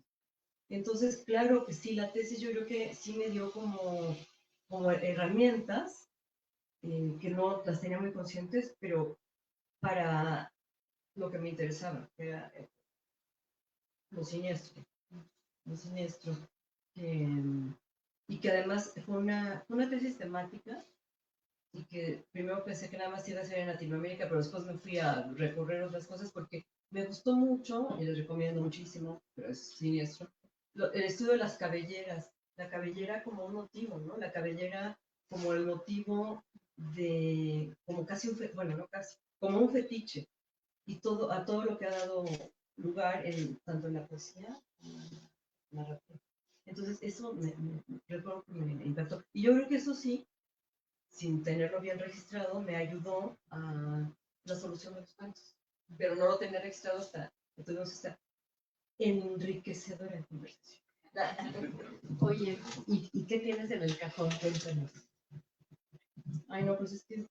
Entonces, claro que sí, la tesis yo creo que sí me dio como herramientas que no las tenía muy conscientes, pero para lo que me interesaba, que era lo siniestro, lo siniestro. Y que además fue una tesis temática y que primero pensé que nada más iba a ser en Latinoamérica, pero después me fui a recorrer otras cosas porque me gustó mucho, y les recomiendo muchísimo, pero es siniestro, el estudio de las cabelleras, la cabellera como un motivo, ¿no? La cabellera como el motivo de, como casi bueno, no casi, como un fetiche, y a todo lo que ha dado lugar tanto en la poesía como en la narrativa. Entonces, eso recuerdo que me impactó. Y yo creo que eso sí, sin tenerlo bien registrado, me ayudó a la solución de los cuentos. Pero no lo tenía registrado hasta que tuvimos esta enriquecedora conversación. Oye, ¿y qué tienes en el cajón? Cuéntanos. Ay, no, pues es que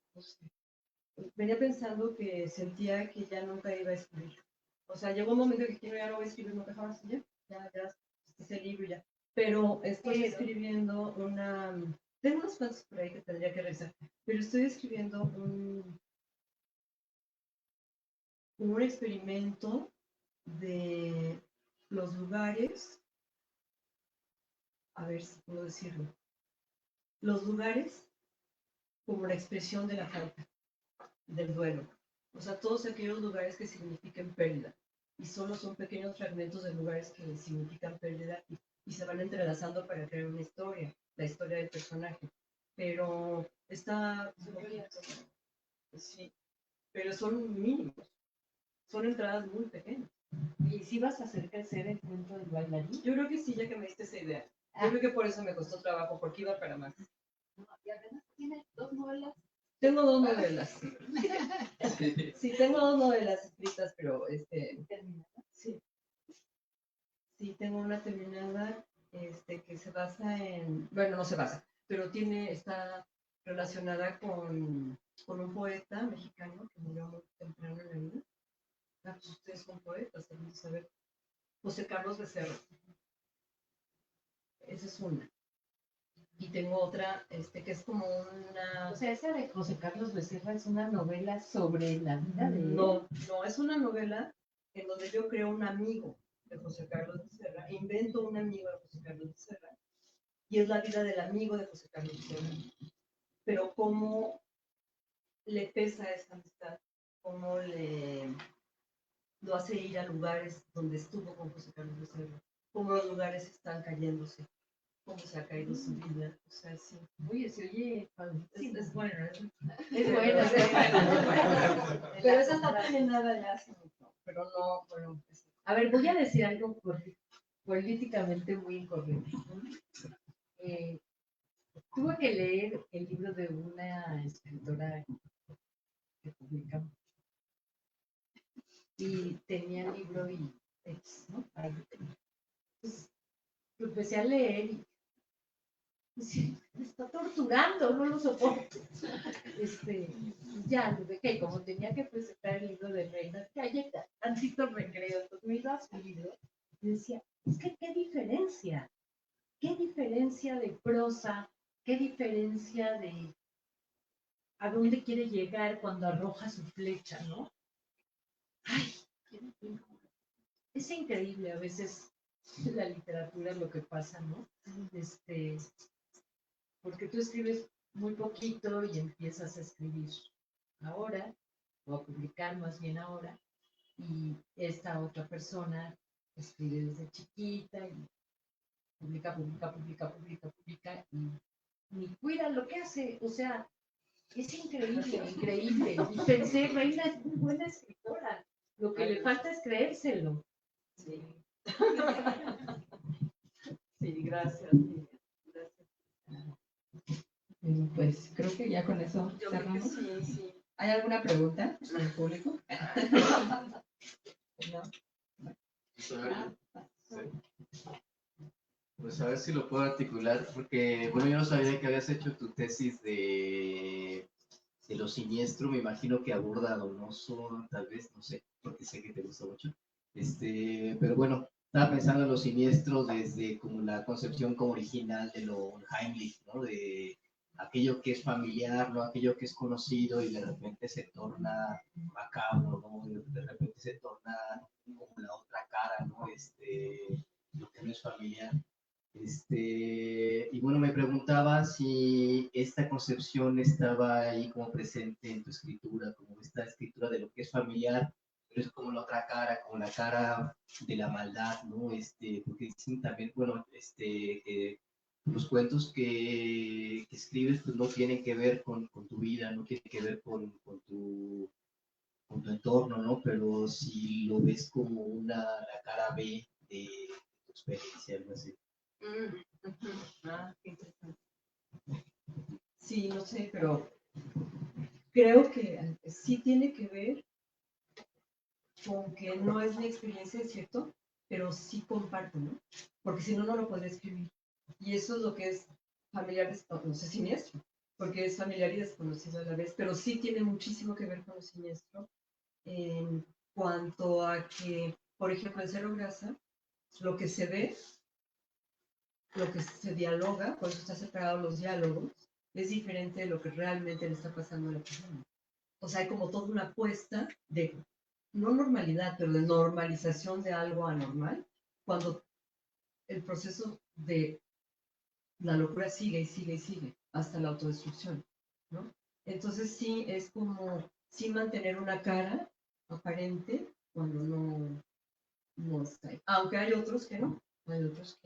venía pensando que sentía que ya nunca iba a escribir. O sea, llegó un momento que ya no voy a escribir nunca jamás, ya, ese libro ya. Pero estoy escribiendo tengo unos cuantos por ahí que tendría que revisar, pero estoy escribiendo un experimento de los lugares, a ver si puedo decirlo, los lugares como la expresión de la falta, del duelo. O sea, todos aquellos lugares que significan pérdida. Y solo son pequeños fragmentos de lugares que significan pérdida y se van entrelazando para crear una historia, la historia del personaje. pero está, sí, pero son mínimos, son entradas muy pequeñas. ¿Y si vas a hacer crecer el cuento del bailarín? Yo creo que sí, ya que me diste esa idea. Ah. Yo creo que por eso me costó trabajo, porque iba para más. Y además tiene 2 novelas. Tengo 2 novelas. Sí, tengo 2 novelas escritas, pero sí. Sí, tengo una terminada que se basa en, bueno, no se basa, pero está relacionada con un poeta mexicano que murió muy temprano en la vida. Ah, pues ustedes son poetas, deben saber. José Carlos Becerra. Esa es una. Y tengo otra, que es como una... O sea, esa de José Carlos Becerra es una novela sobre la vida de él. No, es una novela en donde yo creo un amigo de José Carlos Becerra, invento un amigo de José Carlos Becerra, y es la vida del amigo de José Carlos Becerra. Pero cómo le pesa esa amistad, cómo lo hace ir a lugares donde estuvo con José Carlos Becerra, cómo los lugares están cayéndose, cómo se ha caído su vida. O sea, sí. Oye, se oye Es bueno, es buena, es buena. pero esa está terminada ya hace mucho, pero no, bueno. A ver, voy a decir algo políticamente muy incorrecto. Tuve que leer el libro de una escritora que publica y tenía el libro y texto, ¿no? Ahí lo tenía. Entonces, lo empecé a leer y decía, me está torturando, no lo soporto. Ya lo dejé, como tenía que presentar el libro de Reina, que hay tantito recreo, entonces me iba a su libro y decía, es que qué diferencia de prosa, qué diferencia de a dónde quiere llegar cuando arroja su flecha, ¿no? Ay, es increíble a veces la literatura lo que pasa, ¿no? Porque tú escribes muy poquito y empiezas a escribir ahora, o a publicar más bien ahora, y esta otra persona escribe desde chiquita y publica, y ni cuida lo que hace, o sea, es increíble. Y pensé, Reina es muy buena escritora, lo que le falta es creérselo. Sí. Sí, gracias. Pues creo que ya con eso Yo creo que cerramos. sí. ¿Hay alguna pregunta en el público? ¿No? Pues a ver si lo puedo articular, porque, bueno, yo no sabía que habías hecho tu tesis de lo siniestro, me imagino que aborda a Donoso, tal vez, no sé, porque sé que te gusta mucho. Pero bueno, estaba pensando en lo siniestro desde como la concepción como original de lo Heimlich, ¿no? De aquello que es familiar, ¿no? Aquello que es conocido y de repente se torna macabro, ¿no? De repente se torna como la otra cara, ¿no? Lo que no es familiar. Y bueno, me preguntaba si esta concepción estaba ahí como presente en tu escritura, como esta escritura de lo que es familiar, pero es como la otra cara, como la cara de la maldad, ¿no? Porque sí, también, bueno, los cuentos que escribes pues no tienen que ver con tu vida, no tienen que ver con tu entorno, ¿no? Pero si lo ves como la cara B de tu experiencia, algo así. Qué interesante. Sí, no sé, pero creo que sí tiene que ver con que no es mi experiencia, es cierto, pero sí comparto, ¿no? Porque si no, no lo podría escribir. Y eso es lo que es familiar, no sé, siniestro, porque es familiar y desconocido a la vez, pero sí tiene muchísimo que ver con lo siniestro en cuanto a que, por ejemplo, en Cero Grasa, lo que se ve, lo que se dialoga, por eso está separado los diálogos, es diferente de lo que realmente le está pasando a la persona. O sea, hay como toda una apuesta de, no normalidad, pero de normalización de algo anormal, cuando el proceso de la locura sigue y sigue y sigue hasta la autodestrucción, ¿no? Entonces sí, es como, sí mantener una cara aparente cuando no está ahí. Aunque hay otros que no, hay otros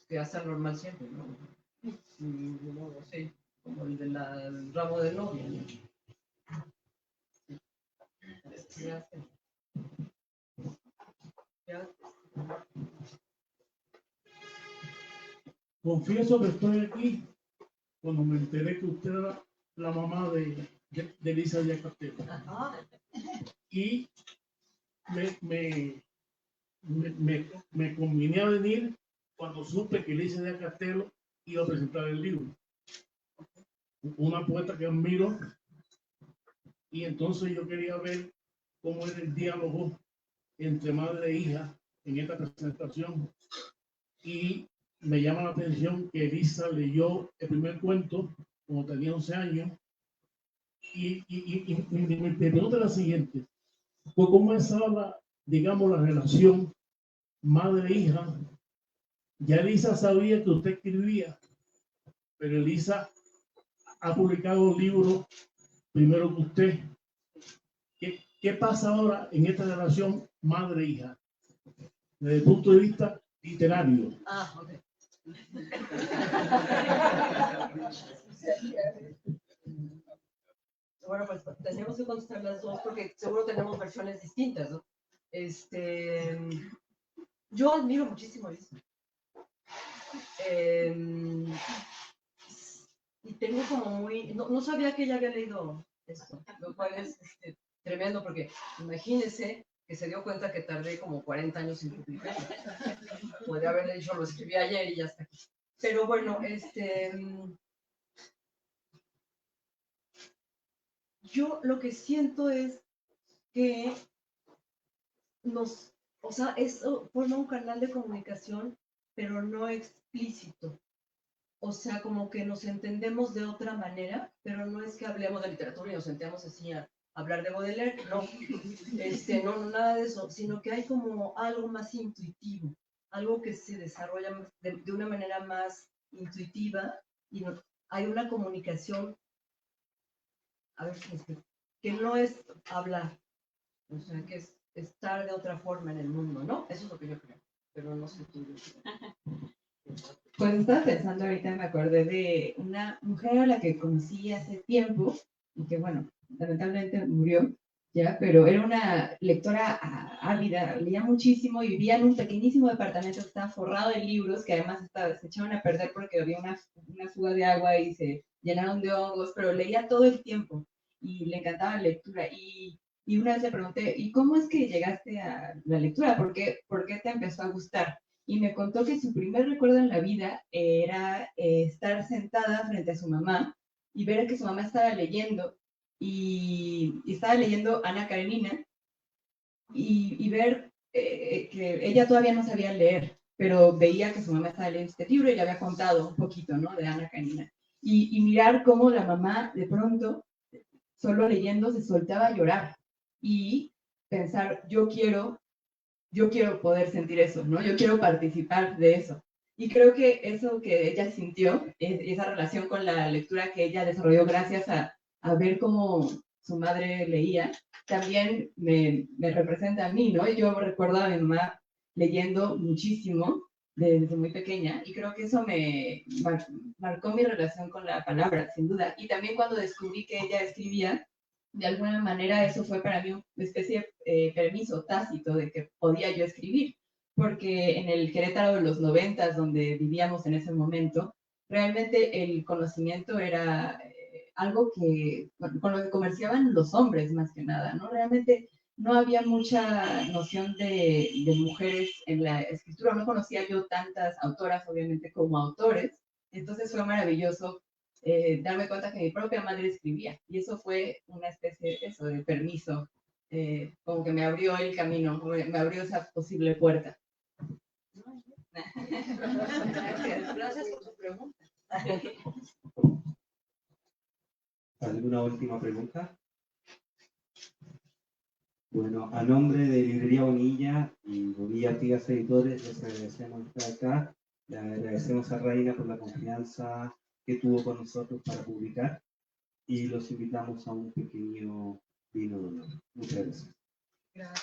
que hacen normal siempre, ¿no? no sé, como el del ramo de novia. ¿No? Confieso que estoy aquí cuando me enteré que usted era la mamá de Elisa Díaz Castelo. Y me convine a venir cuando supe que Elisa Díaz Castelo iba a presentar el libro. Una poeta que admiro, y entonces yo quería ver cómo era el diálogo entre madre e hija en esta presentación. Y me llama la atención que Elisa leyó el primer cuento cuando tenía 11 años. Y mi pregunta es la siguiente: ¿cómo estaba, digamos, la relación madre-hija? Ya Elisa sabía que usted escribía, pero Elisa ha publicado un libro primero que usted. ¿Qué pasa ahora en esta relación madre-hija desde el punto de vista literario? Ok. Bueno, pues tenemos que contestar las dos porque seguro tenemos versiones distintas, ¿no? Yo admiro muchísimo a Elisa. Y tengo como muy... No sabía que ella había leído esto, lo cual es tremendo porque imagínese que se dio cuenta que tardé como 40 años en publicar. Podría haberle dicho, lo escribí ayer y ya está aquí. Pero bueno, yo lo que siento es que o sea, eso forma un canal de comunicación, pero no explícito. O sea, como que nos entendemos de otra manera, pero no es que hablemos de literatura y nos sentemos así a hablar de Baudelaire, no. No, nada de eso, sino que hay como algo más intuitivo, algo que se desarrolla de una manera más intuitiva y hay una comunicación, a ver si me explico, que no es hablar, o sea, que es estar de otra forma en el mundo, ¿no? Eso es lo que yo creo, pero no sé tú. Pues estaba pensando ahorita, me acordé de una mujer a la que conocí hace tiempo y que, bueno, lamentablemente murió ya, pero era una lectora ávida, leía muchísimo y vivía en un pequeñísimo departamento que estaba forrado de libros que además se echaban a perder porque había una fuga de agua y se llenaron de hongos, pero leía todo el tiempo y le encantaba la lectura. Y una vez le pregunté, ¿y cómo es que llegaste a la lectura? ¿Por qué te empezó a gustar? Y me contó que su primer recuerdo en la vida era estar sentada frente a su mamá y ver que su mamá estaba leyendo y estaba leyendo Ana Karenina y ver que ella todavía no sabía leer, pero veía que su mamá estaba leyendo este libro y le había contado un poquito, ¿no? De Ana Karenina. Y mirar cómo la mamá de pronto, solo leyendo, se soltaba a llorar y pensar, yo quiero poder sentir eso, ¿no? Yo quiero participar de eso. Y creo que eso que ella sintió, esa relación con la lectura que ella desarrolló gracias a ver cómo su madre leía, también me representa a mí, ¿no? Yo recuerdo a mi mamá leyendo muchísimo desde muy pequeña y creo que eso me marcó mi relación con la palabra, sin duda. Y también cuando descubrí que ella escribía, de alguna manera eso fue para mí una especie de permiso tácito de que podía yo escribir, porque en el Querétaro de los 90, donde vivíamos en ese momento, realmente el conocimiento era algo que, con lo que comerciaban los hombres más que nada, ¿no? Realmente no había mucha noción de mujeres en la escritura, no conocía yo tantas autoras, obviamente, como autores, entonces fue maravilloso darme cuenta que mi propia madre escribía. Y eso fue una especie de permiso, como que me abrió el camino, me abrió esa posible puerta. Gracias por su pregunta. ¿Alguna última pregunta? Bueno, a nombre de Librería Bonilla y Bonilla Artigas Editores, les agradecemos estar acá. Le agradecemos a Reina por la confianza que tuvo con nosotros para publicar y los invitamos a un pequeño vino de honor. Muchas gracias. Gracias.